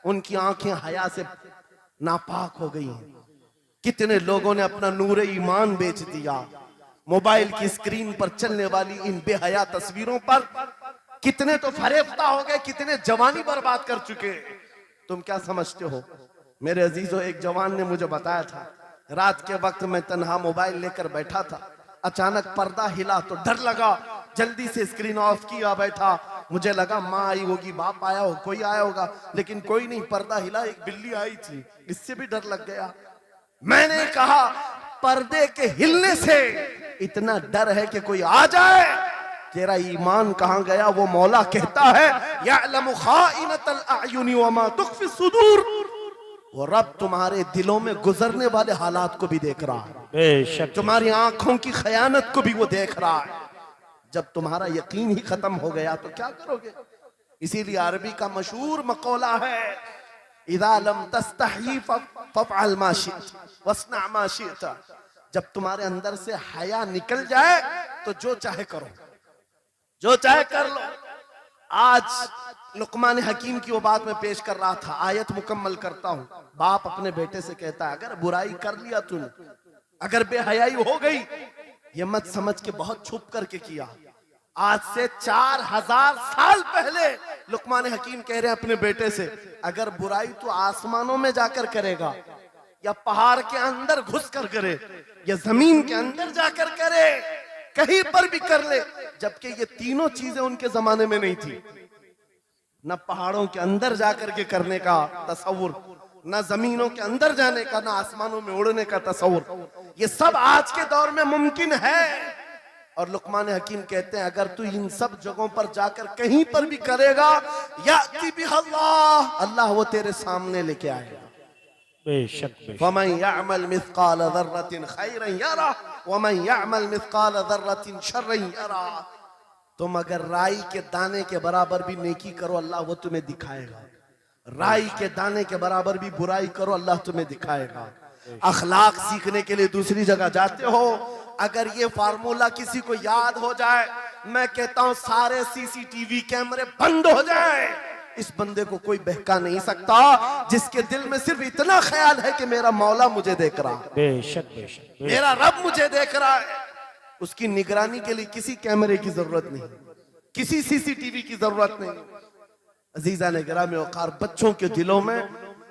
उनकी आंखें हया से नापाक हो गई हैं। कितने लोगों ने अपना नूरे ईमान बेच दिया मोबाइल की स्क्रीन पर चलने वाली इन बेहया तस्वीरों पर। कितने तो फरेफ्ता हो गए, कितने जवानी बर्बाद कर चुके। तुम क्या समझते हो? मेरे अजीजों, एक जवान ने मुझे बताया था, रात के वक्त मैं तन्हा मोबाइल लेकर बैठा था, अचानक पर्दा हिला तो डर लगा, जल्दी से स्क्रीन ऑफ किया, बैठा। मुझे लगा माँ आई होगी, बाप आया हो, कोई आया होगा, लेकिन कोई नहीं। पर्दा हिला, एक बिल्ली आई थी, इससे भी डर लग गया। मैंने कहा पर्दे के हिलने से इतना डर है कि कोई आ जाए, तेरा ईमान कहां गया? वो मौला कहता है यअलमु खाइनतल अयुनि वमा तुख्फी सुदूर। वो रब तुम्हारे दिलों में गुजरने वाले हालात को भी देख रहा है, बेशक तुम्हारी आंखों की खयानत को भी वो देख रहा है। जब तुम्हारा यकीन ही खत्म हो गया तो क्या करोगे? इसीलिए अरबी का मशहूर मकौला है इज़ा लम तस्तही फफ़अल मा शि'त वस्ना मा शि'त। जब तुम्हारे अंदर से हया निकल जाए तो जो चाहे करो, जो चाहे कर लो। आज लुकमान हकीम की वो बात मैं पेश कर रहा था, आयत मुकम्मल करता हूं। बाप अपने बेटे से कहता है अगर बुराई कर लिया तूने, अगर बेहयाई हो गई, ये मत समझ के बहुत छुप करके किया। आज से 4000 साल पहले लुकमान हकीम कह रहे हैं अपने बेटे से, अगर बुराई तो आसमानों में जाकर करेगा, या पहाड़ के अंदर घुस कर करे, या जमीन के अंदर जाकर करे, कहीं पर भी कर ले। जबकि ये तीनों चीजें उनके जमाने में नहीं थी। न पहाड़ों के अंदर जाकर के करने का तसव्वुर, न जमीनों के अंदर जाने का, न आसमानों में उड़ने का तसव्वुर। ये सब आज के दौर में मुमकिन है। और लुकमान हकीम कहते हैं अगर तू इन सब जगहों पर जाकर कहीं पर भी करेगा, याती बिहल्लाह, अल्लाह वो तेरे सामने लेके आएगा। बेशक फमन यअमल मिस्काल ज़र्रतिन खैरन यरा वमन यअमल मिस्काल ज़र्रतिन शर्रन यरा। तुम अगर राई के दाने के बराबर भी नेकी करो, अल्लाह वो तुम्हें दिखाएगा। राई के दाने के बराबर भी बुराई करो, अल्लाह तुम्हें दिखाएगा। अखलाक सीखने के लिए दूसरी जगह जाते हो, अगर ये फार्मूला किसी को याद हो जाए, मैं कहता हूं सारे सीसीटीवी कैमरे बंद हो जाए, इस बंदे को कोई बहका नहीं सकता जिसके दिल में सिर्फ इतना ख्याल है कि मेरा मौला मुझे देख रहा है, बेशक बेशक मेरा रब मुझे देख रहा है। उसकी निगरानी के लिए किसी कैमरे की जरूरत नहीं, किसी सीसीटीवी की जरूरत नहीं। अजीजा ने गिरामी वक़ार, बच्चों के दिलों में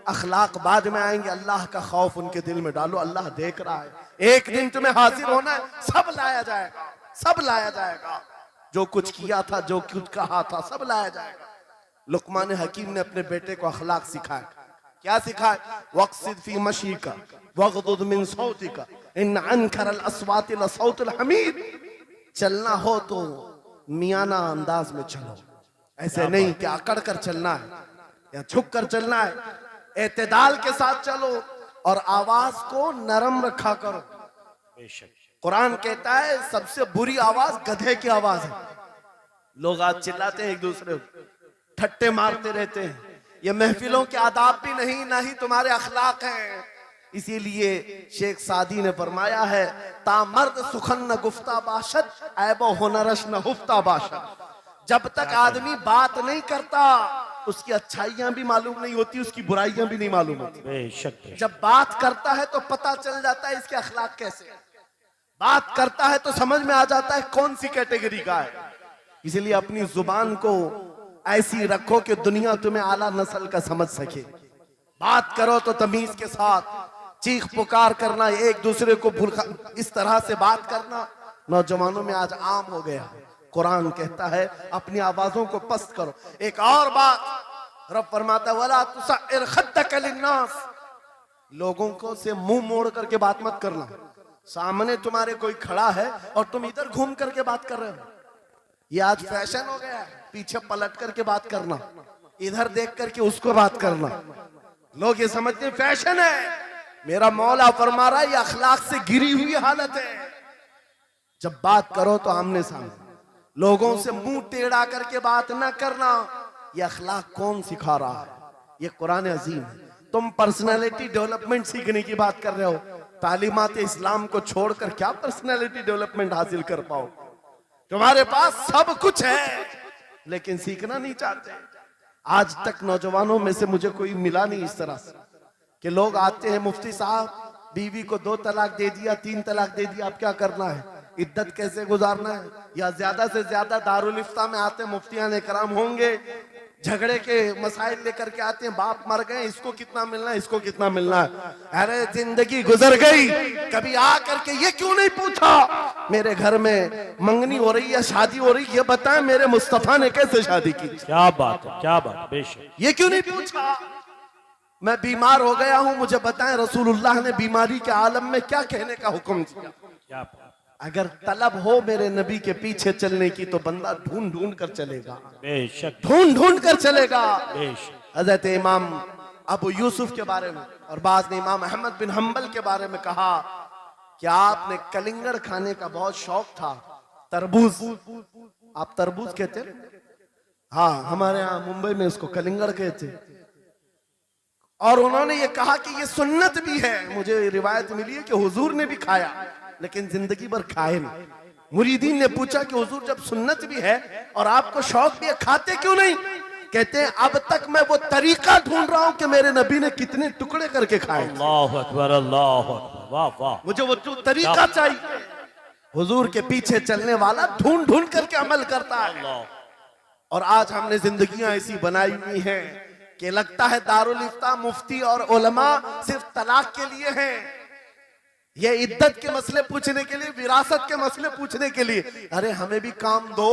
अखलाक बाद में आएंगे, अल्लाह का खौफ उनके दिल में डालो। अल्लाह देख रहा है, एक दिन तुम्हें हाजिर होना है, सब लाया जाएगा, सब लाया जाएगा। जो कुछ किया था, जो कुछ कहा था, सब लाया जाएगा। लुकमान हकीम ने अपने बेटे को अखलाक सिखाया। क्या सिखाया? वक़्सिद फी मशीका वग़दुद मिन सौतिका इन अनकरल अस्वाति लसौतुल हमीद। चलना हो तो मियाना अंदाज में चलो, ऐसे नहीं कि अकड़ कर चलना है या झुक कर चलना है। एतदाल के साथ चलो और आवाज को नरम रखा करो। बेशक कुरान कहता है सबसे बुरी आवाज गधे की आवाज है। लोग आज चिल्लाते हैं, एक दूसरे को ठट्टे मारते रहते हैं। ये महफिलों के आदाब भी नहीं, ना ही तुम्हारे अखलाक हैं। इसीलिए शेख सादी ने फरमाया है, तामर्द सुखन न गुफ्ता बाशत ऐबो हुनरश न हुफ्ता बाशत। जब तक आदमी बात नहीं करता, उसकी अच्छाइयां भी मालूम नहीं होती, उसकी बुराइयां भी नहीं मालूम होती। बेशक जब बात करता है तो पता चल जाता है इसके अखलाक कैसे हैं। बात करता है तो समझ में आ जाता है कौन सी कैटेगरी का है। इसलिए अपनी जुबान को ऐसी रखो कि दुनिया तुम्हें आला नस्ल का समझ सके। बात करो तो तमीज के साथ, चीख पुकार करना, एक दूसरे को भूखा इस तरह से बात करना नौजवानों में आज आम हो गया। कुरान कहता है अपनी आवाजों को पस्त करो। एक और बात रब फरमाता है, वला तुसइर खद्दक लिन्नास, लोगों को से मुंह मोड़ करके बात मत करना। सामने तुम्हारे कोई खड़ा है और तुम इधर घूम करके बात कर रहे हो, ये आज फैशन हो गया है। पीछे पलट करके बात करना, इधर देख करके उसको बात करना, लोग ये समझते हैं फैशन है। मेरा मौला फरमा रहा है ये अखलाक से गिरी हुई हालत है। जब बात करो तो आमने सामने, लोगों से मुंह टेढ़ा करके बात ना करना। ये अखलाक कौन सिखा रहा है? ये कुरान अजीम है। तुम पर्सनालिटी डेवलपमेंट सीखने की बात कर रहे हो, तालीमात इस्लाम को छोड़कर क्या पर्सनालिटी डेवलपमेंट हासिल कर पाओ? तुम्हारे पास सब कुछ है लेकिन सीखना नहीं चाहते। आज तक नौजवानों में से मुझे कोई मिला नहीं इस तरह से कि लोग आते हैं, मुफ्ती साहब बीवी को 2 तलाक दे दिया, 3 तलाक दे दिया, अब क्या करना है, इद्दत कैसे गुजारना है? या ज्यादा से ज्यादा दारुल इफ्ता में आते मुफ्तियान इकराम होंगे, झगड़े के मसाइल लेकर के आते हैं, बाप मर गए, इसको कितना मिलना है, इसको कितना मिलना है। अरे जिंदगी गुजर गई, कभी आ करके ये क्यों नहीं पूछा मेरे घर में मंगनी हो रही है, शादी हो रही है, ये बताएं मेरे मुस्तफा ने कैसे शादी की? क्या बात है, क्या बात, बेशक ये क्यों नहीं पूछा? मैं बीमार हो गया हूं, मुझे बताएं रसूलुल्लाह ने बीमारी के आलम में क्या कहने का हुक्म दिया? क्या बात। अगर तलब हो मेरे नबी के पीछे चलने की तो बंदा ढूंढ ढूंढ कर चलेगा, बेशक ढूंढ ढूंढ कर चलेगा। बेशक हजरत इमाम अबू यूसुफ के बारे में और बाद ने इमाम अहमद बिन हम्बल के बारे में कहा कि आपने कलिंगड़ खाने का बहुत शौक था। तरबूज, आप तरबूज कहते हैं? हाँ, हमारे यहाँ मुंबई में इसको कलिंगड़ कहते हैं। और उन्होंने ये कहा कि ये सुन्नत भी है। मुझे रिवायत मिली है कि हुजूर ने भी खाया लेकिन जिंदगी भर खाए नहीं। मुरीदीन ने पूछा कि हुजूर जब सुन्नत भी है और आपको शौक भी है, खाते क्यों नहीं? कहते हैं अब तक मैं वो तरीका ढूंढ रहा हूं कि मेरे नबी ने कितने टुकड़े करके खाए। अल्लाह अकबर, अल्लाह अकबर, वाह वाह। मुझे वो तरीका चाहिए। हुजूर के पीछे चलने वाला ढूंढ ढूंढ करके अमल करता है। अल्लाह, और आज हमने जिंदगियां ऐसी बनाई हुई हैं कि लगता है दारुल इफ्ता, मुफ्ती और उलमा सिर्फ तलाक के लिए हैं, ये इद्दत के मसले पूछने के लिए, विरासत के मसले पूछने के लिए। अरे हमें भी काम दो,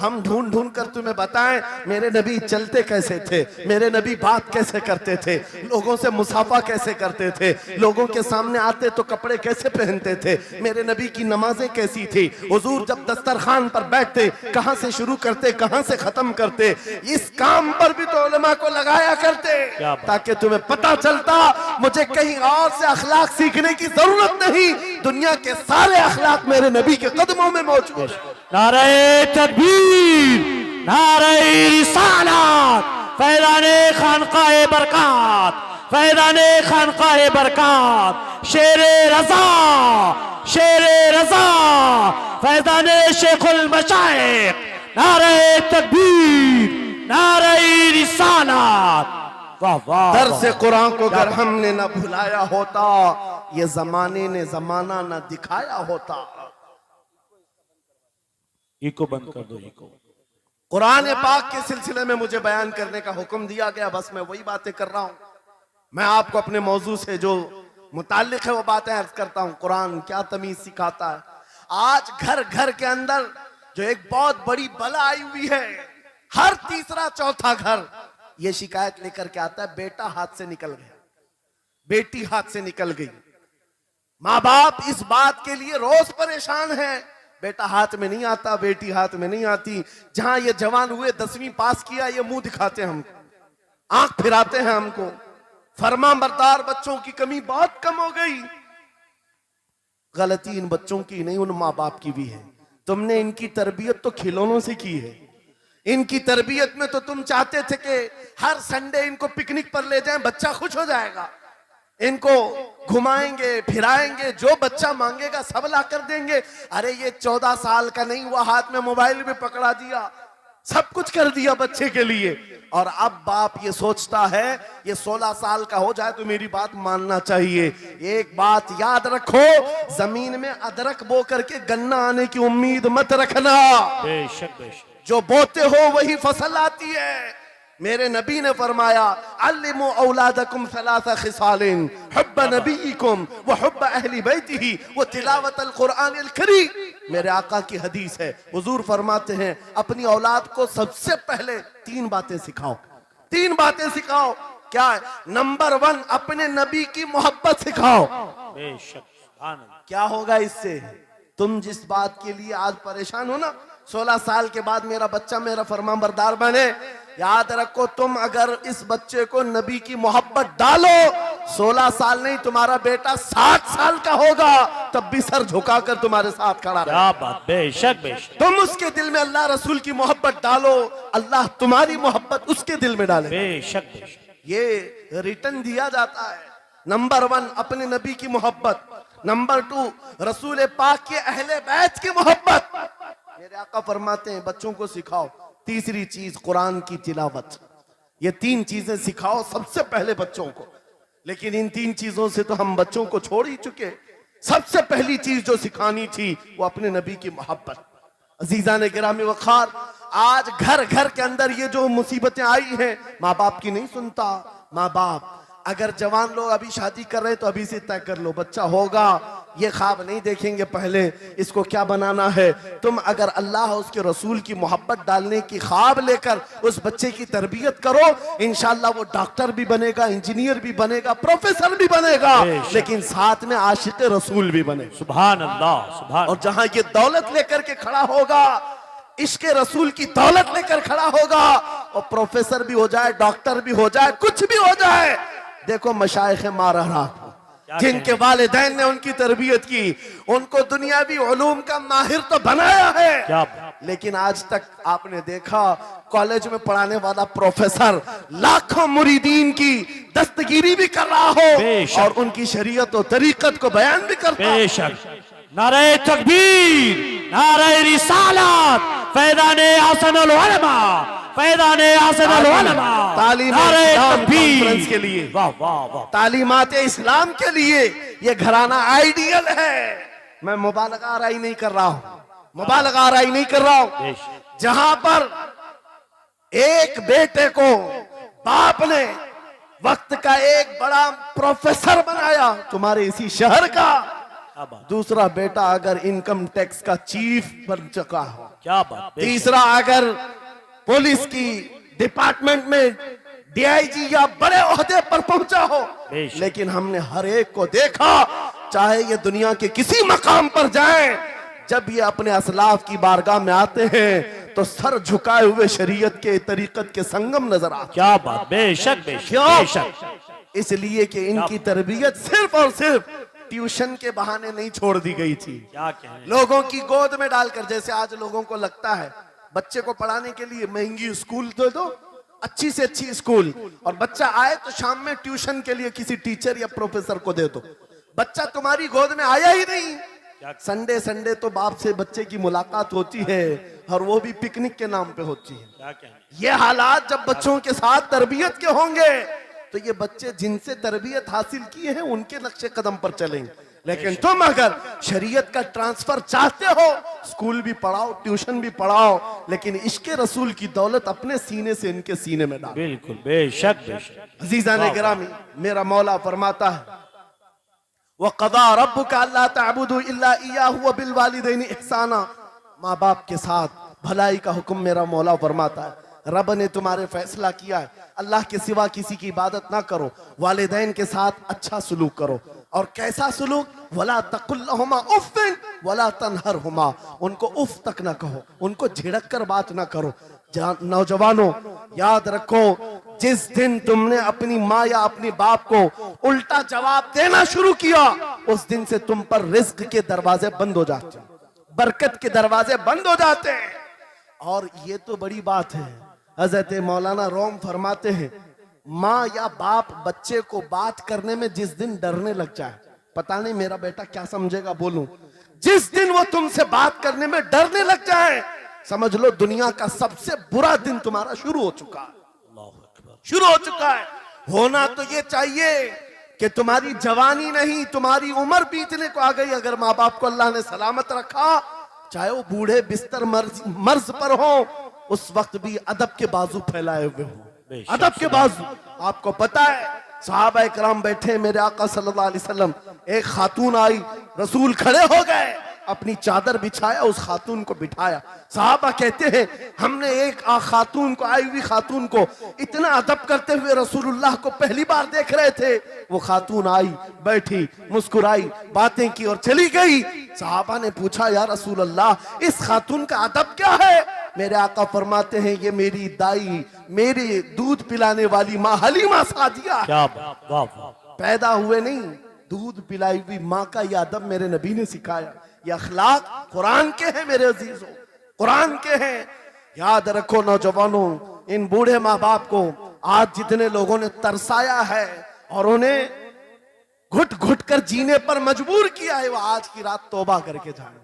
हम ढूंढ ढूंढ कर तुम्हें बताएं मेरे नबी चलते कैसे थे, मेरे नबी बात कैसे करते थे, लोगों से मुसाफा कैसे करते थे, लोगों के सामने आते तो कपड़े कैसे पहनते थे, मेरे नबी की नमाजें कैसी थी, हुजूर जब दस्तरखान पर बैठते कहां से शुरू करते कहां से खत्म करते। इस काम पर भी तो उलमा को लगाया करते ताकि तुम्हें पता चलता मुझे कहीं और से अखलाक सीखने की जरूरत नहीं, दुनिया के सारे अखलाक मेरे नबी के कदमों में मौजूद है। नारे तकबीर, नारे रिसालत, फैज़ाने खानकाए बरकात, फैज़ाने खानकाए बरकात, शेरे रज़ा, शेरे रज़ा, फैज़ाने शेखुल मशाइख, नारे तकबीर, नारे रिसालत, वाह वाह। दर्स कुरान को अगर हमने न भुलाया होता, ये जमाने ने जमाना न दिखाया होता। इको बंद कर दो, इको। कुरान पाक के सिलसिले में मुझे बयान करने का हुक्म दिया गया, बस मैं वही बातें कर रहा हूं। मैं आपको अपने मौजू से जो मुताल्लिक है वो बातें अर्ज करता हूं। कुरान क्या तमीज सिखाता है। आज घर घर के अंदर जो एक बहुत बड़ी बला आई हुई है, हर तीसरा चौथा घर ये शिकायत लेकर के आता है बेटा हाथ से निकल गया, बेटी हाथ से निकल गई। माँ बाप इस बात के लिए रोज परेशान है, बेटा हाथ में नहीं आता, बेटी हाथ में नहीं आती। जहां ये जवान हुए 10वीं पास किया, ये मुंह दिखाते हैं हमको, आंख फिराते हैं हमको। फरमाबरदार बच्चों की कमी बहुत कम हो गई। गलती इन बच्चों की नहीं, उन माँ बाप की भी है। तुमने इनकी तरबियत तो खिलौनों से की है। इनकी तरबियत में तो तुम चाहते थे कि हर संडे इनको पिकनिक पर ले जाएं, बच्चा खुश हो जाएगा, इनको घुमाएंगे फिराएंगे, जो बच्चा मांगेगा सब ला कर देंगे। अरे ये 14 साल का नहीं हुआ, हाथ में मोबाइल भी पकड़ा दिया, सब कुछ कर दिया बच्चे के लिए। और अब बाप ये सोचता है ये 16 साल का हो जाए तो मेरी बात मानना चाहिए। एक बात याद रखो, जमीन में अदरक बो करके गन्ना आने की उम्मीद मत रखना। बेशक बेशक, जो बोते हो वही फसल आती है। मेरे नबी ने फरमाया अल्लिमु औलादकुम सलासा खिसालिन हुब्ब नबीकुम व हुब्ब अहली बैतिही व तिलावतल कुरानिल करीम। मेरे आका की हदीस है, हुजूर फरमाते हैं अपनी औलाद को सबसे पहले 3 बातें सिखाओ, 3 बातें सिखाओ। क्या है? नंबर 1 अपने नबी की मोहब्बत सिखाओ। बेशक, सुभान अल्लाह। क्या होगा इससे? तुम जिस बात के लिए आज परेशान हो ना, 16 साल के बाद मेरा बच्चा मेरा फरमाबरदार बने, याद रखो तुम अगर इस बच्चे को नबी की मोहब्बत डालो, 16 साल नहीं तुम्हारा बेटा 60 साल का होगा तब भी सर झुकाकर तुम्हारे साथ खड़ा रहे। क्या बात, बेशक बेशक। तुम उसके दिल में अल्लाह रसूल की मोहब्बत डालो, अल्लाह तुम्हारी मोहब्बत उसके दिल में डाले। बेशक बेशक, ये रिटर्न दिया जाता है। नंबर 1 अपने नबी की मोहब्बत, नंबर 2 रसूल पाक के अहले बैत की मोहब्बत। मेरे आका फरमाते हैं बच्चों को सिखाओ। तीसरी चीज कुरान की तिलावत। ये 3 चीजें सिखाओ सबसे पहले बच्चों को। लेकिन इन 3 चीजों से तो हम बच्चों को छोड़ ही चुके। सबसे पहली चीज जो सिखानी थी वो अपने नबी की मोहब्बत। अजीजा ने गिरामी वखार, आज घर घर के अंदर ये जो मुसीबतें आई हैं, माँ बाप की नहीं सुनता। माँ बाप अगर जवान लोग अभी शादी कर रहे हैं तो अभी से तय कर लो बच्चा होगा ये ख्वाब नहीं देखेंगे पहले इसको क्या बनाना है। तुम अगर अल्लाह उसके रसूल की मोहब्बत डालने की ख्वाब लेकर उस बच्चे की तरबियत करो, इंशाअल्लाह वो डॉक्टर भी बनेगा, इंजीनियर भी बनेगा, प्रोफेसर भी बनेगा, लेकिन साथ में आशिक रसूल भी बने। सुभान अल्लाह, सुभान। और जहां ये दौलत लेकर के खड़ा होगा, इश्क रसूल की दौलत लेकर खड़ा होगा, और प्रोफेसर भी हो जाए, डॉक्टर भी हो जाए, कुछ भी हो जाए। देखो मशाइख मारहरा जिनके वालिदैन ने उनकी तरबियत की, उनको दुनियावी उलूम का माहिर तो बनाया है, क्या लेकिन आज तक आपने देखा कॉलेज में पढ़ाने वाला प्रोफेसर लाखों मुरीदीन की दस्तगीरी भी कर रहा हो और उनकी शरीयत और तरीकत को बयान भी करता हो। बेशक। नारे तकबीर, नारे रिसालत, फैज़ाने हसनुल उलमा, फैज़ाने हसनुल उलमा, नारे तकबीर के लिए, वाह वाह वाह, तालीमात इस्लाम के लिए ये घराना आइडियल है। मैं मुबालगा आराई नहीं कर रहा हूं, मुबालगा आराई नहीं कर रहा हूं। जहां पर एक बेटे को बाप ने वक्त का एक बड़ा प्रोफेसर बनाया तुम्हारे इसी शहर का, दूसरा बेटा अगर इनकम टैक्स का चीफ बन चुका हो, क्या बात, तीसरा अगर पुलिस की डिपार्टमेंट में डीआईजी या बड़े ओहदे पर पहुंचा हो, लेकिन हमने हर एक को देखा, चाहे ये दुनिया के किसी मकाम पर जाएं, जब ये अपने असलाफ की बारगाह में आते हैं तो सर झुकाए हुए शरीयत के तरीकत के संगम नजर आते। क्या बात, बेशक बेशक। इसलिए कि इनकी तरबियत सिर्फ और सिर्फ ट्यूशन के बहाने नहीं छोड़ दी गई थी, क्या कहें, लोगों की गोद में डालकर। जैसे आज लोगों को लगता है बच्चे को पढ़ाने के लिए महंगी स्कूल दे दो, अच्छी से अच्छी स्कूल, और बच्चा आए तो शाम में ट्यूशन के लिए किसी टीचर या प्रोफेसर को दे दो। बच्चा तुम्हारी गोद में आया ही नहीं। संडे संडे तो बाप से बच्चे की मुलाकात होती है, और वो भी पिकनिक के नाम पे होती है। क्या कहें, ये हालात जब बच्चों के साथ तरबियत के होंगे तो ये बच्चे जिनसे तरबियत हासिल किए हैं उनके नक्शे कदम पर चलेंगे। लेकिन तुम अगर शरीयत का ट्रांसफर चाहते हो, स्कूल भी पढ़ाओ, ट्यूशन भी पढ़ाओ, लेकिन इश्क रसूल की दौलत अपने सीने से इनके सीने में डालो। बिल्कुल बेशक बेशक। अजीज़ान गिरामी, मेरा मौला फरमाता है वक़ज़ा रब्बुका अल्ला तअबुदू इल्ला इय्याहु व बिल वालिदैनि इहसाना। माँ बाप के साथ भलाई का हुक्म मेरा मौला फरमाता है। रब ने तुम्हारे फैसला किया है अल्लाह के सिवा किसी की इबादत ना करो, वालिदैन के साथ अच्छा सलूक करो। और कैसा सलूक? वला तकुल्लहुमा उफ़्फ़िन वला तनहरहुमा, उनको उफ तक ना कहो, उनको झिड़क कर बात ना करो। नौजवानों याद रखो, जिस दिन तुमने अपनी माँ या अपने बाप को उल्टा जवाब देना शुरू किया, उस दिन से तुम पर रिज्क के दरवाजे बंद हो जाते, बरकत के दरवाजे बंद हो जाते हैं। और ये तो बड़ी बात है, हजरत मौलाना रोम फरमाते हैं, माँ या बाप बच्चे को बात करने में जिस दिन डरने लग जाए, पता नहीं मेरा बेटा क्या समझेगा बोलूं, जिस दिन वो तुमसे बात करने में डरने लग जाए, समझ लो दुनिया का सबसे बुरा दिन तुम्हारा शुरू हो चुका है, शुरू हो चुका है। होना तो ये चाहिए कि तुम्हारी जवानी नहीं, तुम्हारी उम्र बीतने को आ गई, अगर माँ बाप को अल्लाह ने सलामत रखा, चाहे वो बूढ़े बिस्तर मर्ज पर हो, उस वक्त भी अदब के बाजू फैलाए हुए हो, अदब के बाजू। आपको पता है सहाबा इकराम बैठे, मेरे आका सल्लल्लाहु अलैहि वसल्लम, एक खातून आई, रसूल खड़े हो गए, अपनी चादर बिछाया, उस खातून को बिठाया। सहाबा कहते हैं हमने एक खातून को, आई हुई खातून को इतना अदब करते हुए रसूलुल्लाह को पहली बार देख रहे थे। वो खातून आई, बैठी, मुस्कुराई, बातें की और चली गई। सहाबा ने पूछा या रसूलल्लाह, इस खातून का अदब क्या है? मेरे आका फरमाते हैं ये मेरी दाई, मेरी दूध पिलाने वाली माँ हलीमा सादिया। क्या बात, वाह वाह। पैदा हुए नहीं, दूध पिलाई हुई माँ का यह अदब मेरे नबी ने सिखाया। ये अखलाक कुरान के हैं मेरे अजीजों, कुरान के हैं। याद रखो नौजवानों, इन बूढ़े माँ बाप को आज जितने लोगों ने तरसाया है और उन्हें घुट घुट कर जीने पर मजबूर किया है, वो आज की रात तौबा करके जाएं,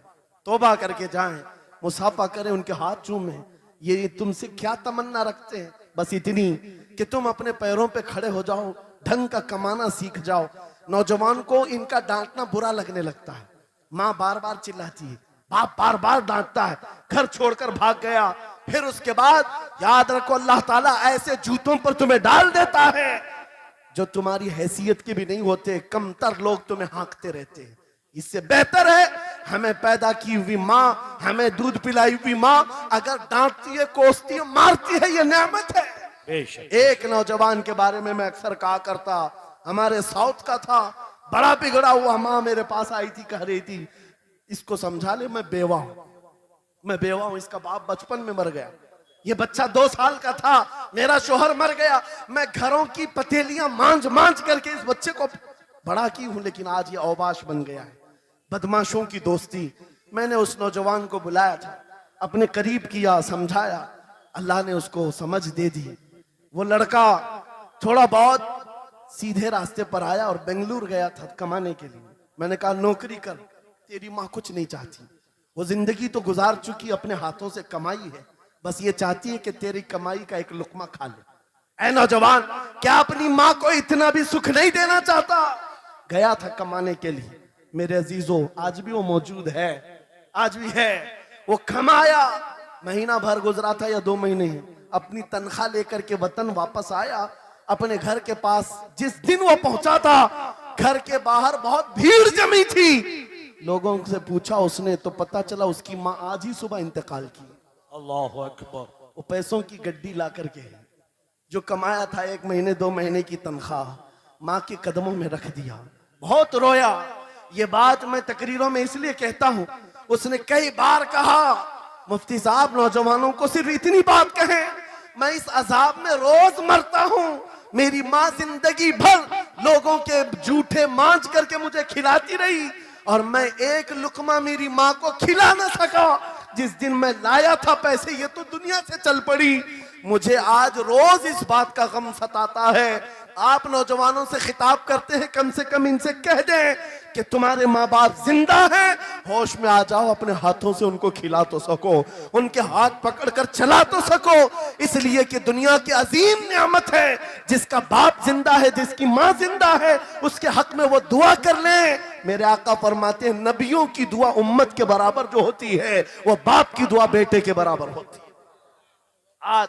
तौबा करके जाएं, मुसाफा करें, उनके हाथ चूमें। ये तुमसे क्या तमन्ना रखते हैं? बस इतनी कि तुम अपने पैरों पे खड़े हो जाओ, ढंग का कमाना सीख जाओ। नौजवान को इनका डांटना बुरा लगने लगता है, माँ बार बार चिल्लाती है, बाप बार बार डांटता है, घर छोड़कर भाग गया, फिर उसके बाद याद रखो अल्लाह ताला ऐसे जूतों पर तुम्हें डाल देता है जो तुम्हारी हैसियत के भी नहीं होते, कमतर लोग तुम्हें हाँकते रहते हैं। इससे बेहतर है हमें पैदा की हुई माँ, हमें दूध पिलाई हुई माँ अगर डांटती है, कोसती है, मारती है, ये नेमत है। बेशक। एक नौजवान के बारे में मैं अक्सर कहा करता, हमारे साउथ का था, बड़ा बिगड़ा हुआ, माँ मेरे पास आई थी, कह रही थी इसको समझा ले, मैं बेवा हूं, इसका बाप बचपन में मर गया, ये बच्चा 2 साल का था, मेरा शोहर मर गया, मैं घरों की पतेलियां मांझ करके इस बच्चे को बड़ा की हूं, लेकिन आज ये औबाश बन गया है। बदमाशों की दोस्ती। मैंने उस नौजवान को बुलाया था, अपने करीब किया, समझाया, अल्लाह ने उसको समझ दे दी। वो लड़का थोड़ा बहुत सीधे रास्ते पर आया और बेंगलुरु गया था कमाने के लिए। मैंने कहा नौकरी कर, तेरी माँ कुछ नहीं चाहती, वो जिंदगी तो गुजार चुकी, अपने हाथों से कमाई है, बस ये चाहती है कि तेरी कमाई का एक लुकमा खा ले। ऐ नौजवान, क्या अपनी माँ को इतना भी सुख नहीं देना चाहता? गया था कमाने के लिए। मेरे अजीजों, आज भी वो मौजूद है, आज भी है। वो कमाया, महीना भर गुजरा था या 2 महीने, अपनी तनख्वाह लेकर के वतन वापस आया। अपने घर के पास जिस दिन वो पहुंचा था, घर के बाहर बहुत भीड़ जमी थी। लोगों से पूछा उसने तो पता चला उसकी माँ आज ही सुबह इंतकाल की। अल्लाहु अकबर। वो पैसों की गड्डी ला करके जो कमाया था 1 महीने 2 महीने की तनख्वाह माँ के कदमों में रख दिया। बहुत रोया। ये बात मैं तकरीरों में इसलिए कहता हूँ, उसने कई बार कहा मुफ्ती साहब नौजवानों को सिर्फ इतनी बात कहें, मैं इस अजाब में रोज मरता हूँ, मेरी माँ जिंदगी भर लोगों के जूठे मांझ करके मुझे खिलाती रही और मैं एक लुकमा मेरी माँ को खिला ना सका। जिस दिन मैं लाया था पैसे, ये तो दुनिया से चल पड़ी। मुझे आज रोज इस बात का गम सताता है। आप नौजवानों से खिताब करते हैं, कम से कम इनसे कह दें कि तुम्हारे माँ बाप जिंदा हैं, होश में आ जाओ, अपने हाथों से उनको खिला तो सको, उनके हाथ पकड़कर चला तो सको, इसलिए कि दुनिया की अजीम नियामत है। जिसका बाप जिंदा है, जिसकी माँ जिंदा है, उसके हक में वो दुआ कर ले। मेरे आका फरमाते हैं नबियों की दुआ उम्मत के बराबर जो होती है, वो बाप की दुआ बेटे के बराबर होती है। आज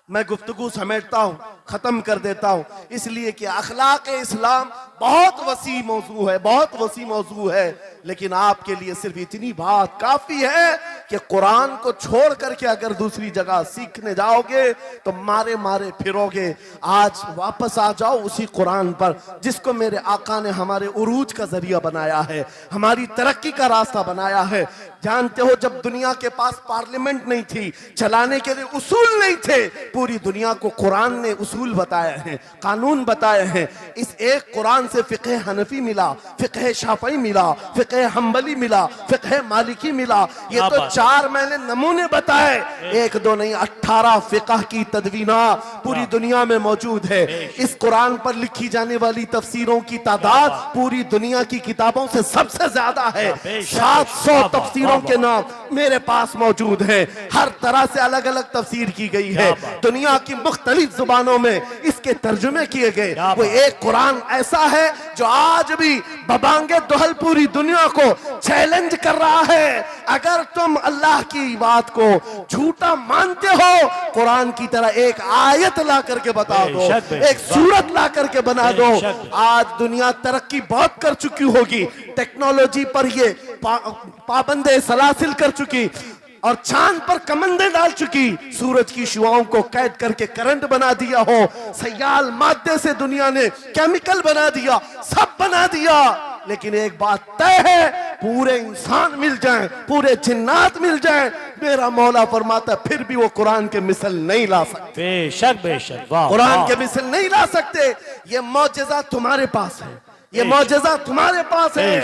मैं गुफ्तगू समेटता हूं, खत्म कर देता हूं, इसलिए कि अखलाक इस्लाम बहुत वसी मौजू है, बहुत वसी मौजू है, लेकिन आपके लिए सिर्फ इतनी बात काफी है कि कुरान को छोड़ करके अगर दूसरी जगह सीखने जाओगे तो मारे मारे फिरोगे। आज वापस आ जाओ उसी कुरान पर जिसको मेरे आका ने हमारे उरूज का जरिया बनाया है, हमारी तरक्की का रास्ता बनाया है। जानते हो जब दुनिया के पास पार्लियामेंट नहीं थी, चलाने के लिए उसूल नहीं थे, पूरी दुनिया को कुरान ने उसूल बताए हैं, कानून बताए हैं। इस एक कुरान से फिक़ह हनफी मिला, फिक़ह शाफ़ई मिला, फिक़ह हम्बली मिला, फिक़ह मालिकी मिला। ये तो 4 मैंने नमूने बताए, 1 2 नहीं 18 फिक़ह की तदवीना पूरी दुनिया में मौजूद है। इस कुरान पर लिखी जाने वाली तफसीरों की तादाद पूरी दुनिया की किताबों से सबसे ज्यादा है। 700 तफसीरों के नाम मेरे पास मौजूद है, हर तरह से अलग अलग तफसीर की गई है, दुनिया की मुख्तलिफ जुबानों में इसके तर्जुमे किए गए। वो एक कुरान ऐसा है जो आज भी बबांगे दुहल पूरी दुनिया को चैलेंज कर रहा है। अगर तुम अल्लाह की बात को झूठा मानते हो, कुरान की तरह एक आयत ला करके बता दो, एक सूरत ला करके बना दो। आज दुनिया तरक्की बहुत कर चुकी होगी, टेक्नोलॉजी पर ये पाबंदे सलासिल कर चुकी और चांद पर कमंदे डाल चुकी, सूरज की शुआओं को कैद करके करंट बना दिया हो, सयाल मादे से दुनिया ने केमिकल बना दिया, सब बना दिया। लेकिन एक बात तय है, पूरे इंसान मिल जाएं, पूरे जिन्नात मिल जाएं, मेरा मौला फरमाता फिर भी वो कुरान के मिसल नहीं ला सकते। बेशक बेशक, वाह, कुरान के मिसल नहीं ला सकते। ये मौजज़ा तुम्हारे पास है, ये मौजज़ा तुम्हारे पास है,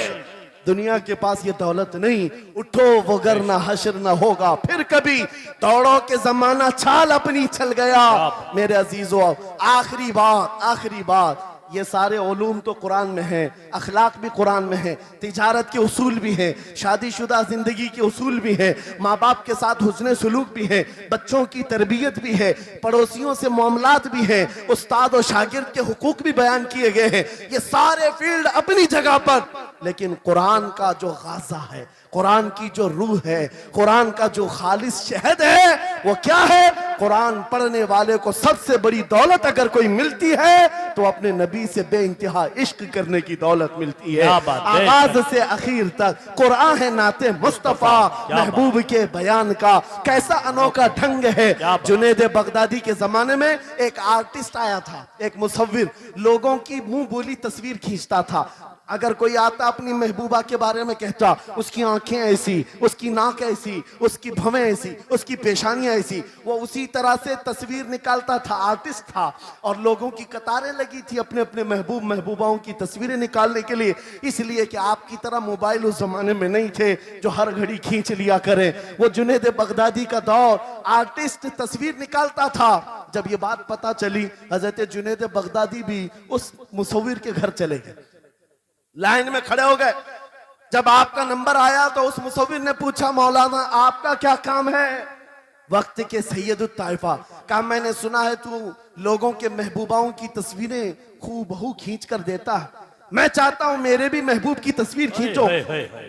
दुनिया के पास ये दौलत नहीं। उठो वगरना हश्र न होगा फिर कभी, दौड़ो के जमाना चाल अपनी चल गया। मेरे अजीजों, आखिरी बात, ये सारे उलूम तो कुरान में हैं, अखलाक भी कुरान में है, तिजारत के उसूल भी हैं, शादीशुदा जिंदगी के उसूल भी हैं, माँ बाप के साथ हुस्न सुलूक भी है, बच्चों की तरबियत भी है, पड़ोसियों से मामलात भी हैं, उस्ताद और शागिर्द के हुकूक भी बयान किए गए हैं। ये सारे फील्ड अपनी जगह पर, लेकिन कुरान का जो गाज़ा है, कुरान की जो रूह है, कुरान का जो खालिस शहद है, वो क्या है? कुरान पढ़ने वाले को सबसे बड़ी दौलत अगर कोई मिलती है तो अपने नबी से बेइंतहा इश्क करने की दौलत मिलती है। आगाज से आखिर तक कुरान है नाते मुस्तफा, महबूब के बयान का कैसा अनोखा ढंग है। जुनैद बगदादी के जमाने में एक आर्टिस्ट आया था, एक मुसव्विर, लोगों की मुंह बोली तस्वीर खींचता था। अगर कोई आता अपनी महबूबा के बारे में कहता, उसकी आंखें ऐसी, उसकी नाक ऐसी, उसकी भवें ऐसी, उसकी पेशानियां ऐसी, वो उसी तरह से तस्वीर निकालता था। आर्टिस्ट था और लोगों की कतारें लगी थी अपने अपने महबूब महबूबाओं की तस्वीरें निकालने के लिए। इसलिए कि आपकी तरह मोबाइल उस जमाने में नहीं थे जो हर घड़ी खींच लिया करें। वो जुनैद बगदादी का दौर, आर्टिस्ट तस्वीर निकालता था। जब ये बात पता चली, हजरत जुनैद बगदादी भी उस मुसव्विर के घर चले गए, लाइन में खड़े हो गए। जब आपका नंबर आया तो उस मुसव्विर ने पूछा, मौलाना आपका क्या काम है? वक्त के सैयद ताइफा कहा, मैंने सुना है तू लोगों के महबूबाओं की तस्वीरें खूबहू खींच कर देता है, मैं चाहता हूं मेरे भी महबूब की तस्वीर खींचो।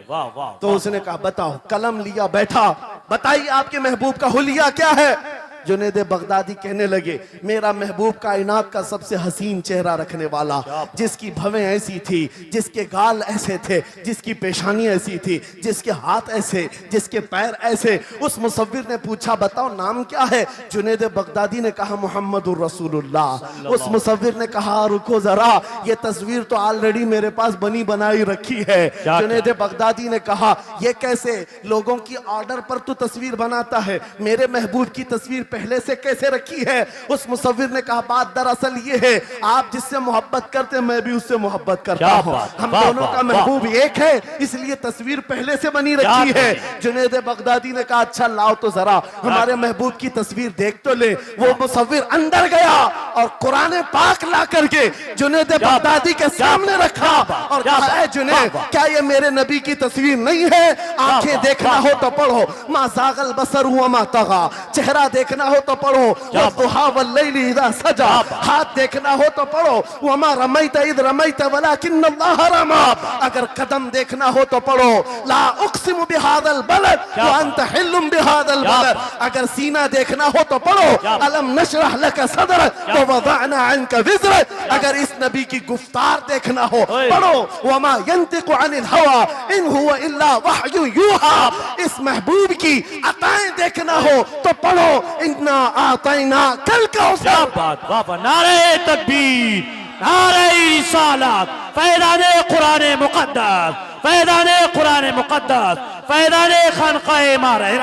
वाह वाह। तो उसने कहा, बताओ। कलम लिया, बैठा, बताइए आपके महबूब का हुलिया क्या है? जुनैद बगदादी कहने लगे, मेरा महबूब कायनात का सबसे हसीन चेहरा रखने वाला, जिसकी भवें ऐसी थी, जिसके गाल ऐसे थे, जिसकी पेशानी ऐसी थी, जिसके हाथ ऐसे, जिसके पैर ऐसे। उस मुसव्विर ने पूछा, बताओ नाम क्या है? जुनैद बगदादी ने कहा, मुहम्मदुर रसूलुल्लाह। उस मुसव्विर ने कहा, रुको जरा, ये तस्वीर तो ऑलरेडी मेरे पास बनी बनाई रखी है। जुनैद बगदादी ने कहा, ये कैसे? लोगों की ऑर्डर पर तू तस्वीर बनाता है, मेरे महबूब की तस्वीर पहले से कैसे रखी है? उस मुसव्विर ने कहा, बात दरअसल ये है, आप जिससे मोहब्बत करते हैं मैं भी उससे मोहब्बत करता हूं, हम दोनों का महबूब एक है, इसलिए तस्वीर पहले से बनी रखी है। जुनैद बगदादी ने कहा, अच्छा लाओ तो जरा हमारे महबूब की तस्वीर देख तो ले। वो मुसव्विर अंदर गया और कुरान पाक ला करके जुनैद बगदादी के सामने रखा और कहा, है जुनैद, क्या ये मेरे नबी की तस्वीर नहीं है? आंखें देखना हो तो पढ़ो, मा ज़ाग़ल बसर हुआ मा तग़ा, चेहरा देखना हो तो पढ़ो, वद्दुहा वल्लैलि इज़ा सजा, हाथ देखना हो तो पढ़ो, वमा रमैत इज़ रमैत वलाकिन्नल्लाह रमा, अगर कदम देखना हो तो पढ़ो, ला उक़सिमु बिहाज़ल बलद व अंत हिल्लुम बिहाज़ल बलद, अगर सीना देखना हो तो पढ़ो, अलम नशरह लका सदरक व वज़अना अन्का विज़रक, अगर इस नबी की गुफ्तार देखना हो पढ़ो, वमा यंतिकु अनिल हवा इन हुवा इल्ला वहयु यूहा, इस महबूब की अताएं देखना हो तो पढ़ो, इन्ना आतैना कल कौसर। बाबा, नारे तकबीर, नारे रिसालत, फैज़ाने कुरान मुक़द्दस, फैज़ाने कुरान मुक़द्दस, फैज़ाने खानक़ाह इमारत।